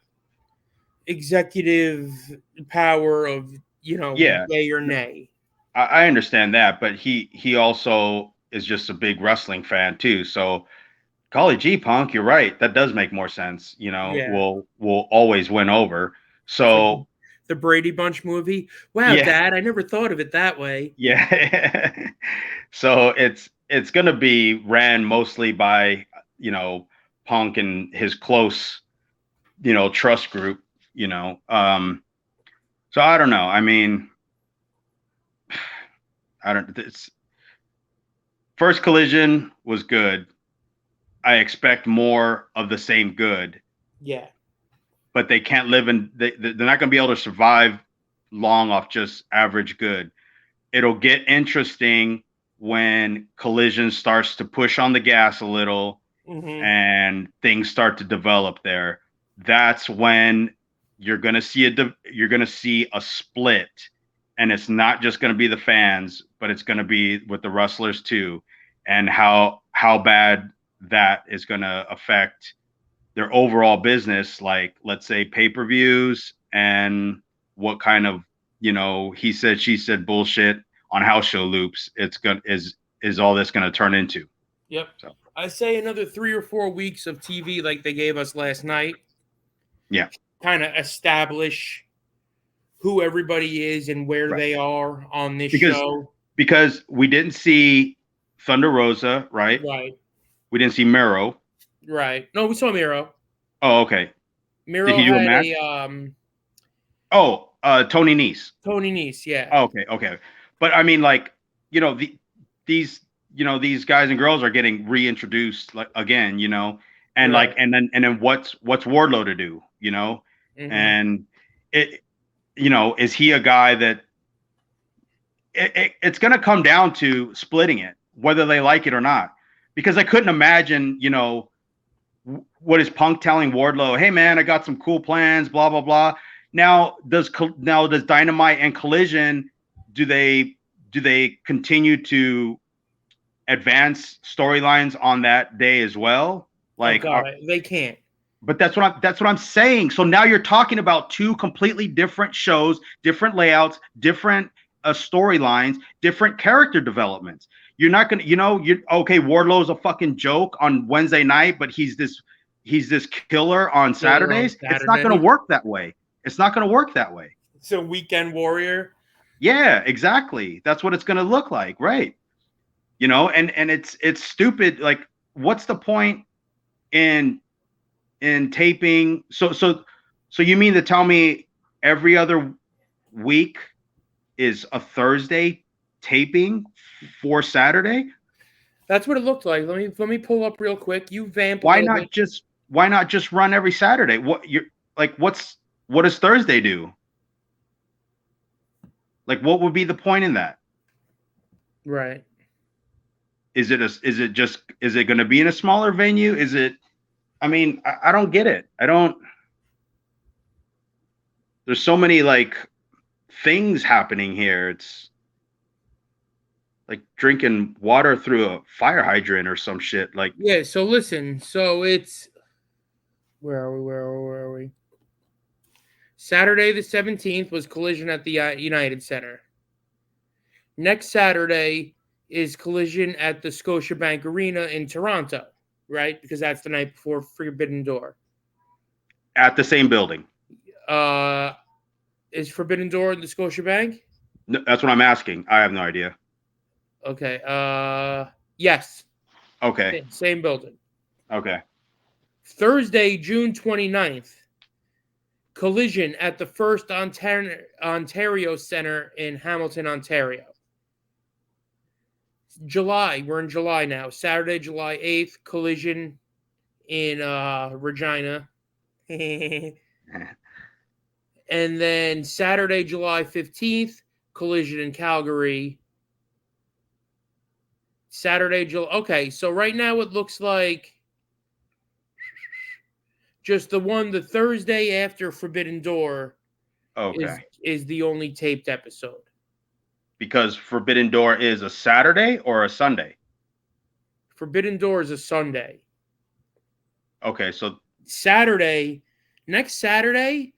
executive power of, yay or nay. I understand that, but he also is just a big wrestling fan too. So, golly gee, Punk, you're right. That does make more sense. We'll always win over. So the Brady Bunch movie. Wow, Dad, I never thought of it that way. Yeah. So it's gonna be ran mostly by Punk and his close trust group. So I don't know. I mean, first Collision was good. I expect more of the same good. Yeah. But they can't live they're not going to be able to survive long off just average good. It'll get interesting when Collision starts to push on the gas a little and things start to develop there. That's when you're going to see a split. And it's not just going to be the fans, but it's going to be with the wrestlers too, and how bad that is going to affect their overall business. Like, let's say pay-per-views and what kind of he said she said bullshit on house show loops is all that's going to turn into. Yep. So I say another 3 or 4 weeks of TV like they gave us last night. Yeah. Kind of establish who everybody is and where they are on this show. Because we didn't see Thunder Rosa, right? Right. We didn't see Miro. Right. No, we saw Miro. Oh, okay. Miro had Tony Nese. Tony Nese, yeah. Okay. But I mean, like, you know, these guys and girls are getting reintroduced like again, and Right. like and then what's Wardlow to do, and it, is he a guy that it's going to come down to splitting it, whether they like it or not, because I couldn't imagine, what is Punk telling Wardlow? Hey man, I got some cool plans, blah blah blah. Now does Dynamite and Collision, do they continue to advance storylines on that day as well? Like, they can't. But that's what I'm saying. So now you're talking about two completely different shows, different layouts, different storylines, different character developments. You're not gonna, okay, Wardlow's a fucking joke on Wednesday night, but he's this killer on Saturdays. It's not gonna work that way. It's not gonna work that way. It's a weekend warrior. Yeah, exactly. That's what it's gonna look like, right? And it's stupid. Like, what's the point in taping? So you mean to tell me every other week is a Thursday taping for Saturday? That's what it looked like. Let me pull up real quick. You vamp. Why not just run every Saturday? What does Thursday do? Like, what would be the point in that? Right. Is it going to be in a smaller venue? Is it? I mean, I don't get it. There's so many like things happening here. It's like drinking water through a fire hydrant or some shit. Like, yeah. So listen. So it's where are we? Saturday the 17th was Collision at the United Center. Next Saturday is Collision at the Scotiabank Arena in Toronto, right? Because that's the night before Forbidden Door. At the same building. Is Forbidden Door in the Scotiabank? No, that's what I'm asking. I have no idea. Okay. Yes. Okay. Same building. Okay. Thursday, June 29th. Collision at the First Ontario Center in Hamilton, Ontario. July, we're in July now. Saturday, July 8th, Collision in Regina. And then Saturday, July 15th, Collision in Calgary. Saturday, July. Okay, so right now it looks like just the Thursday after Forbidden Door is the only taped episode. Because Forbidden Door is a Saturday or a Sunday? Forbidden Door is a Sunday. Okay, so next Saturday,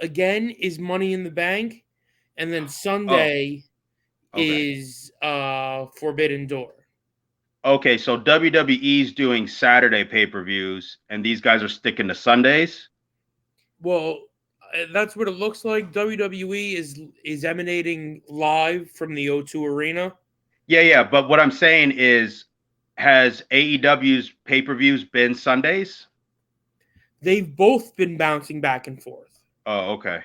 again, is Money in the Bank. And then Sunday is Forbidden Door. Okay, so WWE's doing Saturday pay-per-views, and these guys are sticking to Sundays? Well, that's what it looks like. WWE is emanating live from the O2 Arena. Yeah, but what I'm saying is, has AEW's pay-per-views been Sundays? They've both been bouncing back and forth. Oh, okay.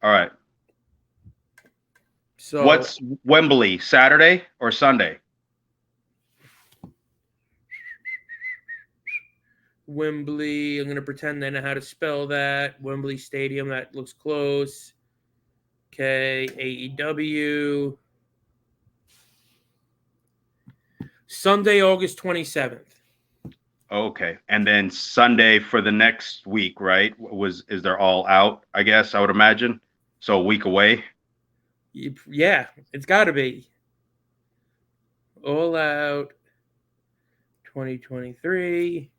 All right. So what's Wembley, Saturday or Sunday? Wembley, I'm going to pretend I know how to spell that. Wembley Stadium, that looks close. Okay, AEW. Sunday, August 27th. Okay, and then Sunday for the next week, right? Is there All Out, I guess, I would imagine? So a week away? Yeah, it's got to be. All Out 2023.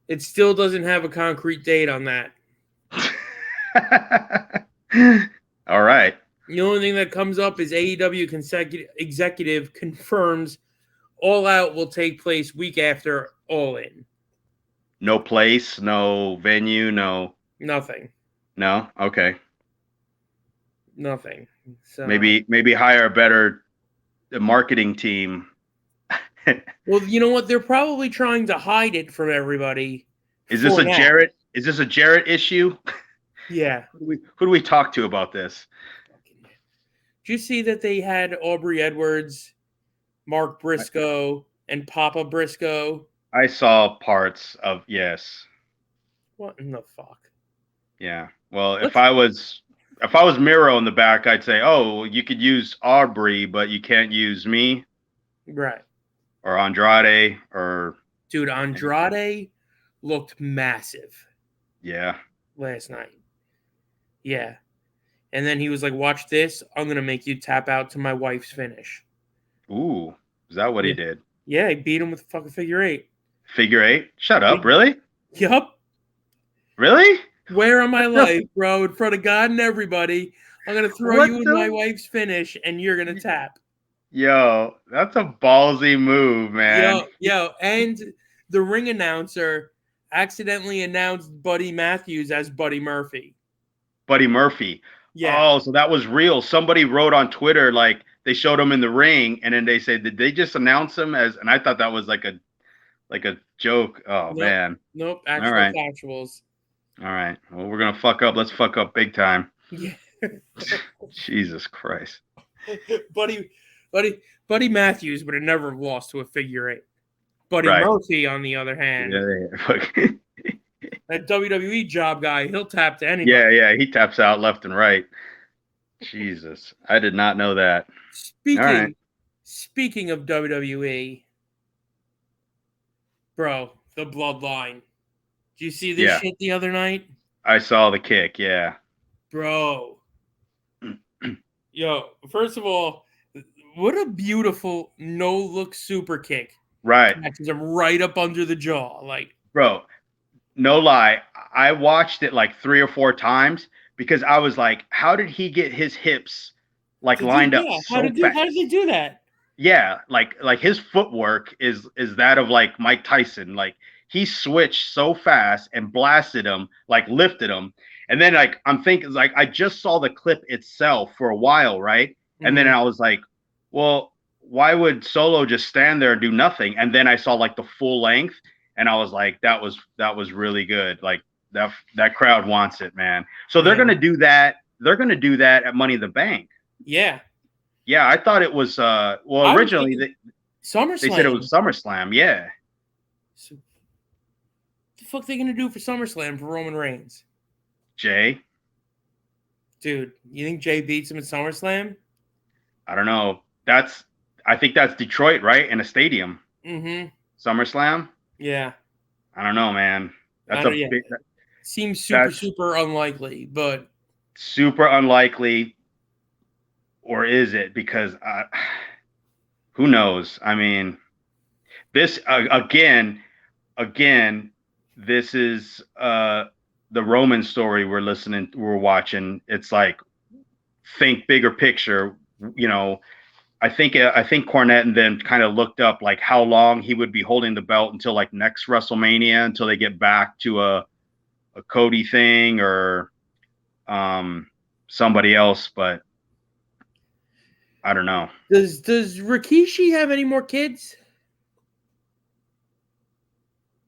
It still doesn't have a concrete date on that. All right. The only thing that comes up is AEW executive confirms All Out will take place week after All In. No place, no venue, no... Nothing. No? Okay. Nothing. So maybe hire a better marketing team. Well, you know what? They're probably trying to hide it from everybody. Is this a is this a Jarrett issue? Yeah. Who do we talk to about this? Did you see that they had Aubrey Edwards, Mark Briscoe, and Papa Briscoe? I saw parts of, yes. What in the fuck? Yeah. Well, if I was Miro in the back, I'd say, oh, you could use Aubrey, but you can't use me. Right. Or Andrade or dude, Andrade looked massive. Yeah. Last night. Yeah. And then he was like, watch this. I'm going to make you tap out to my wife's finish. Ooh. Is that what he did? Yeah, he beat him with a fucking figure eight. Figure eight? Shut up. Really? Yup. Really? Where on my life, bro? In front of God and everybody. I'm going to throw you in my wife's finish and you're going to tap. Yo, that's a ballsy move, man. Yo. And the ring announcer accidentally announced Buddy Matthews as Buddy Murphy. Buddy Murphy. Yeah. Oh, so that was real. Somebody wrote on Twitter, like, they showed him in the ring, and then they said, did they just announce him as, and I thought that was like a joke. Oh, nope, man. Nope. Actuals. All right. Well, we're going to fuck up. Let's fuck up big time. Yeah. Jesus Christ. Buddy Matthews would have never lost to a figure eight. Buddy Murphy, on the other hand, that WWE job guy, he'll tap to anybody. Yeah, he taps out left and right. Jesus, I did not know that. Speaking of WWE, bro, the Bloodline. Did you see this shit the other night? I saw the kick, yeah. Bro. Yo, first of all, what a beautiful no-look super kick. Right. Catches him right up under the jaw. Like, bro, no lie. I watched it like 3 or 4 times because I was like, how did he get his hips like lined up so fast? How did they do that? Yeah, like his footwork is that of like Mike Tyson. Like, he switched so fast and blasted him, like lifted him. And then like I'm thinking, like, I just saw the clip itself for a while, right? And then I was like, well, why would Solo just stand there and do nothing? And then I saw like the full length, and I was like, that was really good. Like, that crowd wants it, man. So they're gonna do that. They're gonna do that at Money in the Bank. Yeah. Yeah, I thought it was originally they said it was SummerSlam. Yeah. So, what the fuck are they gonna do for SummerSlam for Roman Reigns? Jay. Dude, you think Jay beats him at SummerSlam? I don't know. I think that's Detroit, right? In a stadium. Mm-hmm. SummerSlam? Yeah. I don't know, man. That's big. Seems super unlikely, but super unlikely. Or is it? Because who knows? I mean, this again, this is the Roman story we're watching. It's like, think bigger picture, you know. I think Cornette and then kind of looked up like how long he would be holding the belt until like next WrestleMania, until they get back to a Cody thing or somebody else, but I don't know. Does Rikishi have any more kids?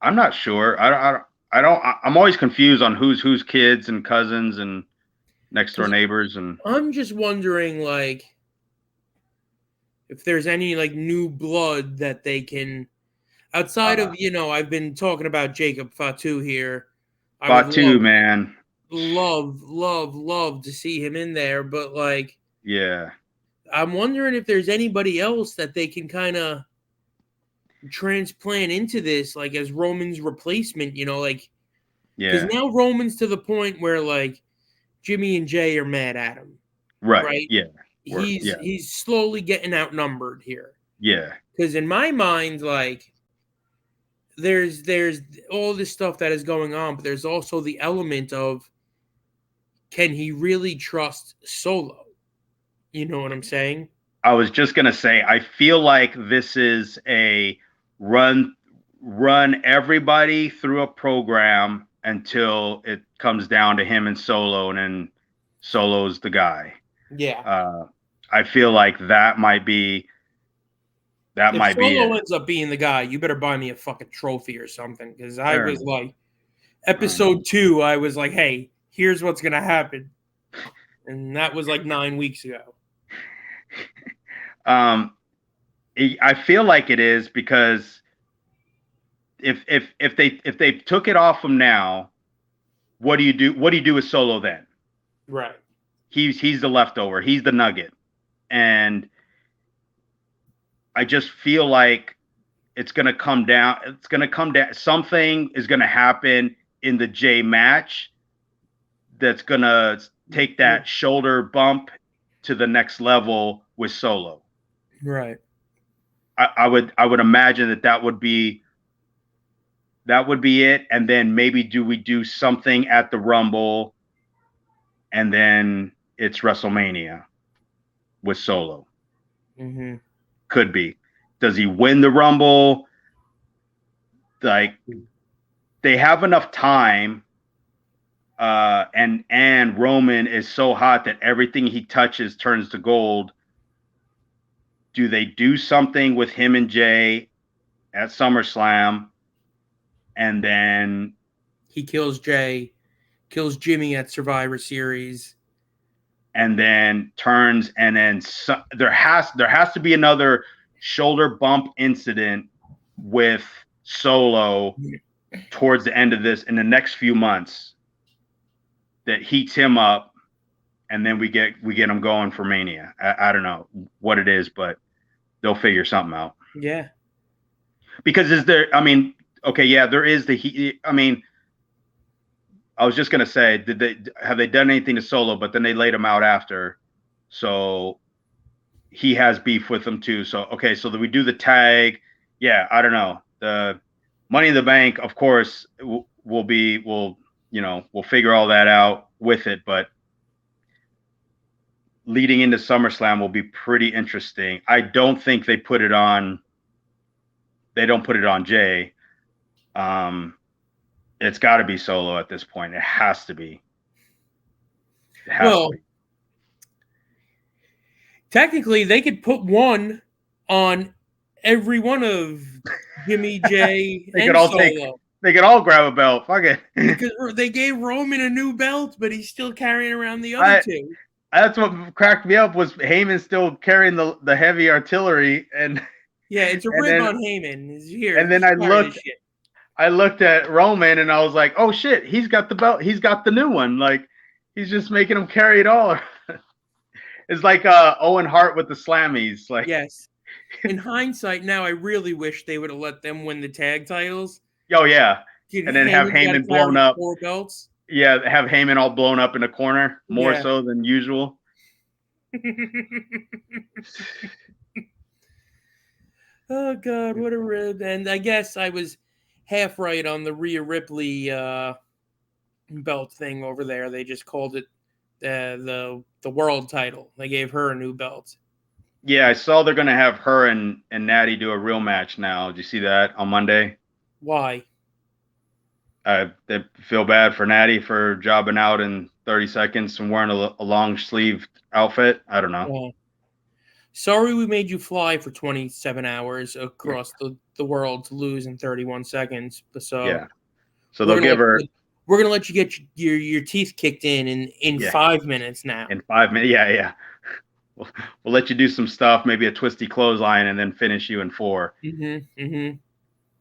I'm not sure. I don't. I'm always confused on who's kids and cousins and next door neighbors, and I'm just wondering, like, if there's any like new blood that they can, outside of, you know, I've been talking about Jacob Fatu here. Fatu, man, love to see him in there, but like, yeah, I'm wondering if there's anybody else that they can kind of transplant into this, like as Roman's replacement, you know, like, because now Roman's to the point where like Jimmy and Jay are mad at him, right? Yeah, he's slowly getting outnumbered here. Yeah, because in my mind, like, there's all this stuff that is going on, but there's also the element of, can he really trust Solo? You know what I'm saying? I was just gonna say, I feel like this is a run everybody through a program until it comes down to him and Solo, and then Solo's the guy. Yeah. I feel like that might be. If Solo ends up being the guy, you better buy me a fucking trophy or something, because I was like, Episode 2, I was like, hey, here's what's going to happen. And that was like 9 weeks ago. I feel like it is because if they took it off him now, what do you do? What do you do with Solo then? Right. He's the leftover. He's the nugget, and I just feel like it's gonna come down. It's gonna come down. Something is gonna happen in the Jay match that's gonna take that shoulder bump to the next level with Solo. Right. I would imagine that would be it, and then maybe we do something at the Rumble, and then it's WrestleMania with Solo. Mm-hmm. Could be. Does he win the Rumble? Like, they have enough time, and Roman is so hot that everything he touches turns to gold. Do they do something with him and Jay at SummerSlam, and then he kills Jay, kills Jimmy at Survivor Series, and then turns, and then there has to be another shoulder bump incident with Solo towards the end of this in the next few months that heats him up, and then we get him going for Mania. I don't know what it is, but they'll figure something out. Yeah. Because there is the heat. I mean, I was just gonna say, have they done anything to Solo? But then they laid him out after, so he has beef with them too. So okay, so we do the tag. Yeah, I don't know. The Money in the Bank, of course, we'll figure all that out with it. But leading into SummerSlam will be pretty interesting. I don't think they put it on. They don't put it on Jay. It's got to be Solo at this point. It has to be. Technically, they could put one on every one of Jimmy, Jay, and Solo. They could all grab a belt. Fuck it. Because they gave Roman a new belt, but he's still carrying around the other two. That's what cracked me up, was Heyman still carrying the heavy artillery, and yeah, it's a rib on Heyman. He's here. And then I looked at Roman and I was like, oh shit, he's got the belt. He's got the new one. Like, he's just making him carry it all. It's like Owen Hart with the Slammies. Like, yes. In hindsight, now I really wish they would have let them win the tag titles. Oh yeah, and then have Heyman blown up. 4 belts. Yeah, have Heyman all blown up in the corner, more so than usual. Oh God, what a rib! And I guess I was half right on the Rhea Ripley belt thing over there. They just called it the world title. They gave her a new belt. Yeah, I saw they're gonna have her and Natty do a real match now. Did you see that on Monday? Why? They feel bad for Natty for jobbing out in 30 seconds and wearing a long sleeved outfit. I don't know. Sorry we made you fly for 27 hours across the world to lose in 31 seconds. So they'll give her. We're gonna let you get your teeth kicked in 5 minutes now. In 5 minutes, yeah. We'll let you do some stuff, maybe a twisty clothesline, and then finish you in 4.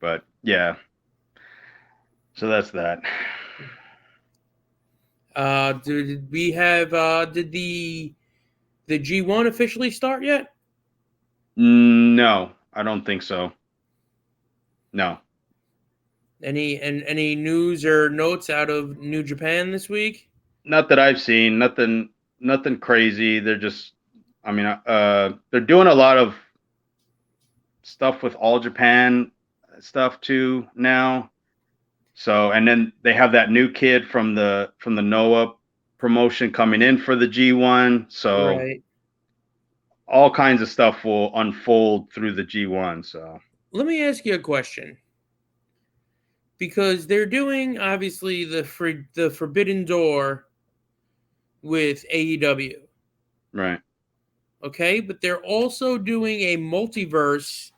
But yeah. So that's that. Did we have did the G1 officially start yet? No, I don't think so. No. Any news or notes out of New Japan this week? Not that I've seen. Nothing crazy. They're just, they're doing a lot of stuff with All Japan stuff too now. So, and then they have that new kid from the Noah promotion coming in for the G1. So all kinds of stuff will unfold through the G1. So let me ask you a question. Because they're doing, obviously, the Forbidden Door with AEW. Right. Okay, but they're also doing a multiverse.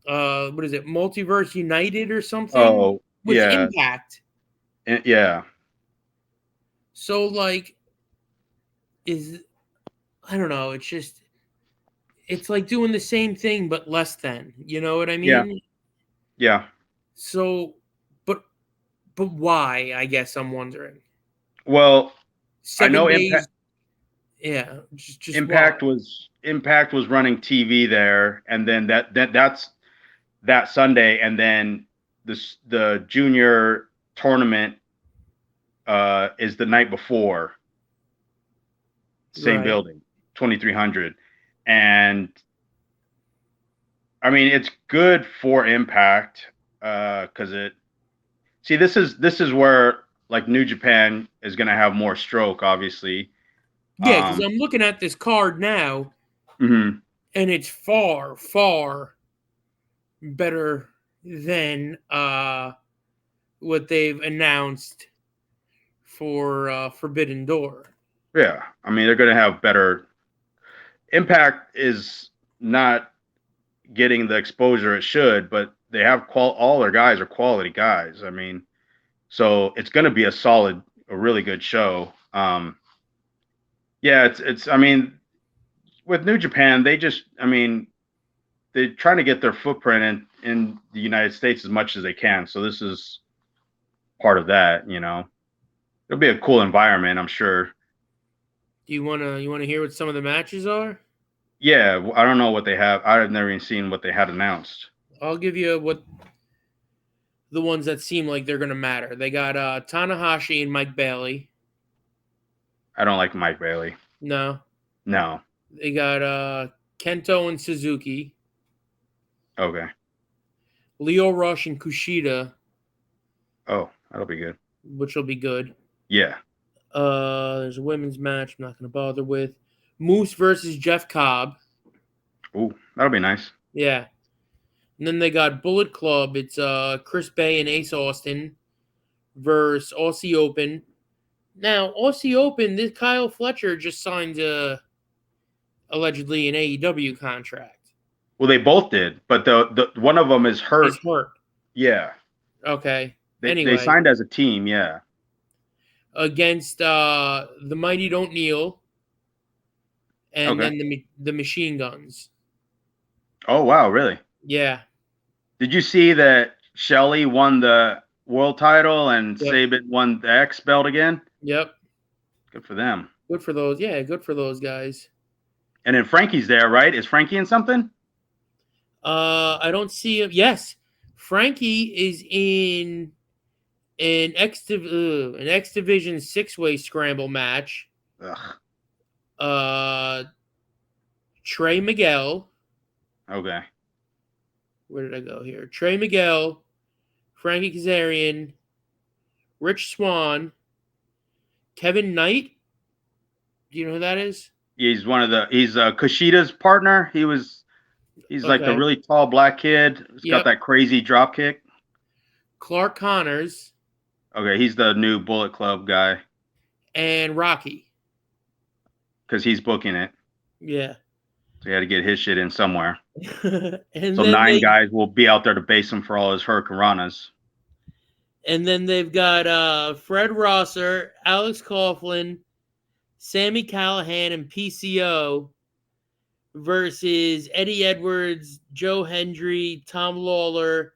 What is it? Multiverse United or something? Oh, with Impact. Yeah. So like, I don't know. It's like doing the same thing but less than. You know what I mean? Yeah. So, but why? I guess I'm wondering. Well, I 7 know days. Yeah, just why? Impact was running TV there, and then that's that Sunday, and then the junior tournament is the night before. Same Right. building, 2300, and I mean it's good for Impact because this is where like New Japan is going to have more stroke, obviously. Yeah, because I'm looking at this card now, Mm-hmm. and it's far, far better than what they've announced for Forbidden Door. Yeah, I mean they're going to have better. Impact is not getting the exposure it should, but they have all their guys are quality guys. I mean, so it's going to be a really good show. Yeah, it's. I mean, with New Japan, they're trying to get their footprint in the United States as much as they can. So this is part of that. It'll be a cool environment, I'm sure. Do you wanna hear what some of the matches are? Yeah, I don't know what they have. I've never even seen what they had announced. I'll give you what the ones that seem like they're gonna matter. They got Tanahashi and Mike Bailey. I don't like Mike Bailey. No. No. They got Kento and Suzuki. Okay. Leo Rush and Kushida. Oh, that'll be good. Which will be good. Yeah. There's a women's match I'm not going to bother with. Moose versus Jeff Cobb. Ooh, that'll be nice. Yeah. And then they got Bullet Club. It's Chris Bay and Ace Austin versus Aussie Open. Now, Aussie Open, this Kyle Fletcher just signed allegedly an AEW contract. Well, they both did, but the one of them is hurt. Is hurt. Yeah. Okay. They signed as a team, yeah. Against the Mighty Don't Kneel and then the Machine Guns. Oh, wow, really? Yeah. Did you see that Shelley won the world title and Saban won the X belt again? Yep. Good for them. Good for those. Yeah, good for those guys. And then Frankie's there, right? Is Frankie in something? I don't see him. Yes. Frankie is in an X Division 6-way scramble match. Ugh. Trey Miguel. Okay. Where did I go here? Trey Miguel, Frankie Kazarian, Rich Swann, Kevin Knight. Do you know who that is? He's he's Kushida's partner. He's like the really tall black kid. He's got that crazy drop kick. Clark Connors. Okay, he's the new Bullet Club guy. And Rocky. Because he's booking it. Yeah. So he had to get his shit in somewhere. And so 9 guys will be out there to base him for all his hurricanranas. And then they've got Fred Rosser, Alex Coughlin, Sammy Callahan, and PCO versus Eddie Edwards, Joe Hendry, Tom Lawler,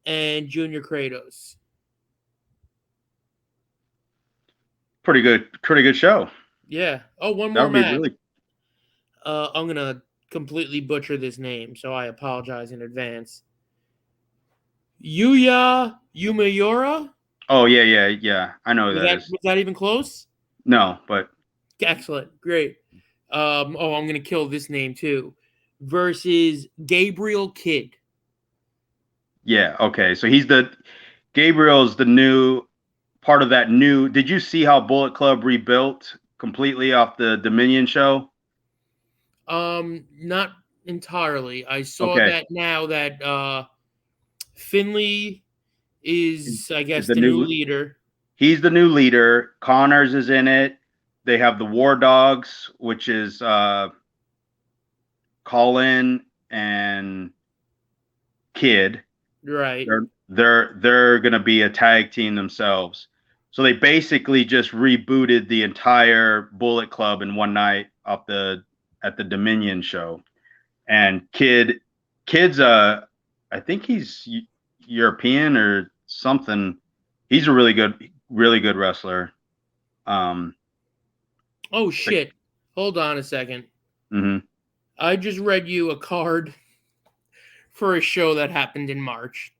and Junior Kratos. Pretty good show. Yeah. Oh, one more match. I'm gonna completely butcher this name, so I apologize in advance. Yuya Umayura? Oh yeah. I know who that is. Was that even close? No, but excellent, great. I'm gonna kill this name too. Versus Gabriel Kidd. Yeah, okay. So Gabriel's the new part of that new. Did you see how Bullet Club rebuilt completely off the Dominion show? Not entirely. I saw that now that Finley is, I guess, the new leader. He's the new leader. Connors is in it. They have the War Dogs, which is Colin and Kid. Right. they're gonna be a tag team themselves. So they basically just rebooted the entire Bullet Club in one night at the Dominion show. And kid's I think he's European or something. He's a really good wrestler. Oh shit! Hold on a second. Mm-hmm. I just read you a card for a show that happened in March.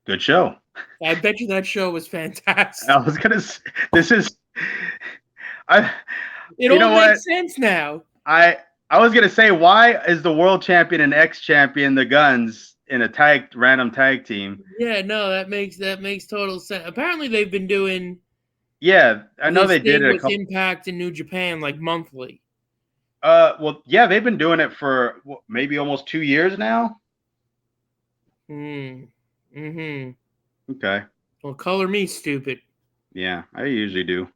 Good show. I bet you that show was fantastic. I was gonna. This is. I. It You all know makes what? sense now. I was gonna say, why is the world champion and ex champion the Guns in a random tag team? Yeah, no, that makes total sense. Apparently, they've been doing Yeah, I know this they did thing it a with couple. Impact in New Japan like monthly. Well, yeah, they've been doing it for maybe almost 2 years now. Mm-hmm. Okay. Well, color me stupid. Yeah, I usually do.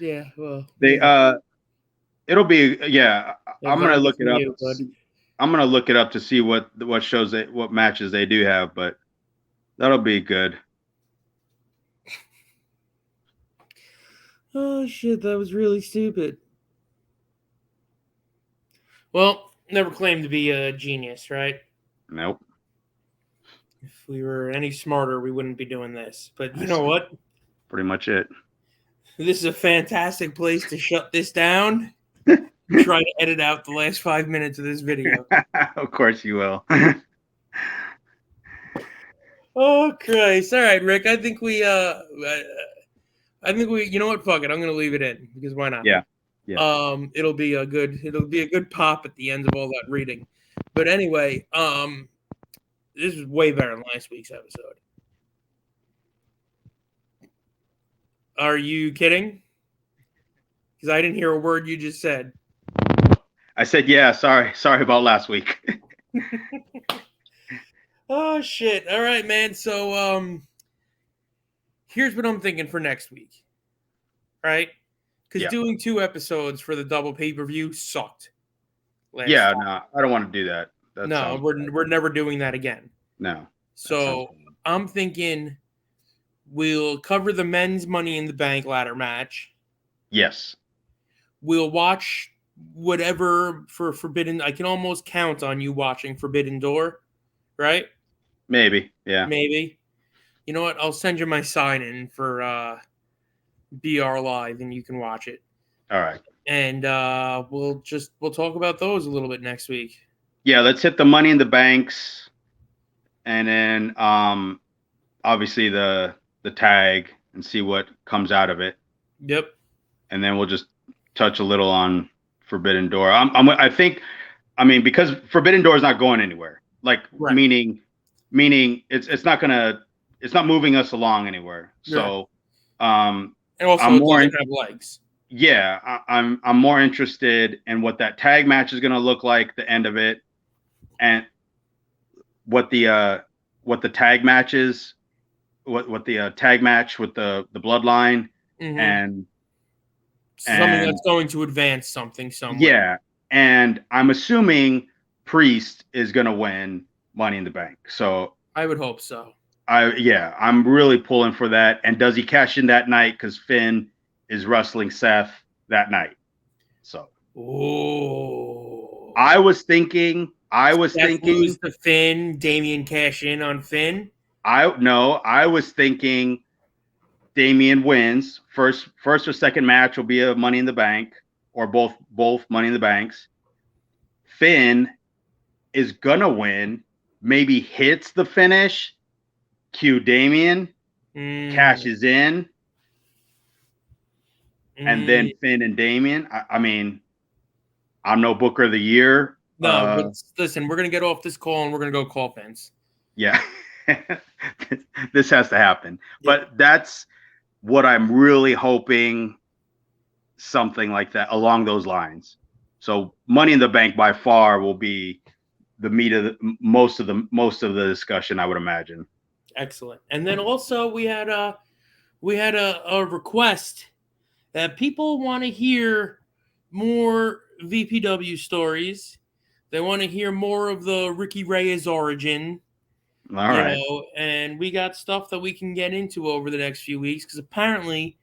Yeah, well, They yeah. It'll be I'm gonna Advice look it from up. you, bud. I'm gonna look it up to see what what matches they do have, but that'll be good. Oh shit, that was really stupid. Well, never claimed to be a genius, right? Nope. If we were any smarter, we wouldn't be doing this. But you know what? Pretty much it. This is a fantastic place to shut this down. Try to edit out the last 5 minutes of this video. Of course you will. Oh Christ! All right, Rick. I think we. You know what? Fuck it. I'm gonna leave it in because why not? Yeah. It'll be a good pop at the end of all that reading. But anyway, this is way better than last week's episode. Are you kidding? Because I didn't hear a word you just said. I said, yeah, sorry about last week. Oh shit. All right, man. So here's what I'm thinking for next week. Right? Because doing 2 episodes for the double pay-per-view sucked. No, I don't want to do that. No, we're never doing that again. No. So I'm thinking we'll cover the men's Money in the Bank ladder match. Yes. We'll watch whatever for Forbidden. I can almost count on you watching Forbidden Door, right? Maybe. Yeah. Maybe. You know what? I'll send you my sign-in for BR Live, and you can watch it. All right. And we'll talk about those a little bit next week. Yeah, let's hit the Money in the Banks, and then obviously the tag and see what comes out of it. Yep. And then we'll just touch a little on Forbidden Door. I think because Forbidden Door is not going anywhere. Like right. meaning it's not moving us along anywhere. So and also it doesn't have legs. Yeah, I'm more interested in what that tag match is going to look like, the end of it, and what the tag matches, what the tag match with the bloodline and something that's going to advance something somewhere. Yeah, and I'm assuming Priest is going to win Money in the Bank. So I would hope so. I'm really pulling for that. And does he cash in that night? Because Finn is wrestling Seth that night. So I was thinking lose to Finn, Damian cash in on Finn. I was thinking Damian wins. First or second match will be a Money in the Bank, or both Money in the Banks. Finn is gonna win, maybe hits the finish, cue Damian, cashes in, and then Finn and Damian. I mean, I'm no Booker of the Year. No, but listen, we're gonna get off this call and we're gonna go call Vince. Yeah. This has to happen. Yeah. But that's what I'm really hoping, something like that along those lines. So Money in the Bank by far will be the meat of most of the discussion, I would imagine. Excellent. And then also we had a request that people want to hear more VPW stories. They want to hear more of the Ricky Reyes origin. All right. And we got stuff that we can get into over the next few weeks because apparently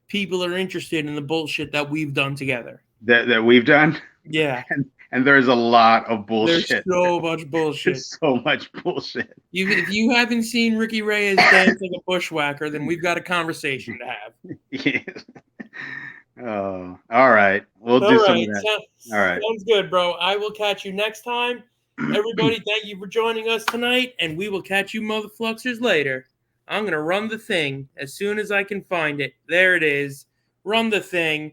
people are interested in the bullshit that we've done together. That we've done. Yeah. And there's a lot of bullshit. There's so much bullshit. There's so much bullshit. If you haven't seen Ricky Reyes dance like a bushwhacker, then we've got a conversation to have. Yes. Oh, all right. We'll do some of that. All right. Sounds good, bro. I will catch you next time. Everybody, thank you for joining us tonight, and we will catch you motherfluxers later. I'm going to run the thing as soon as I can find it. There it is. Run the thing.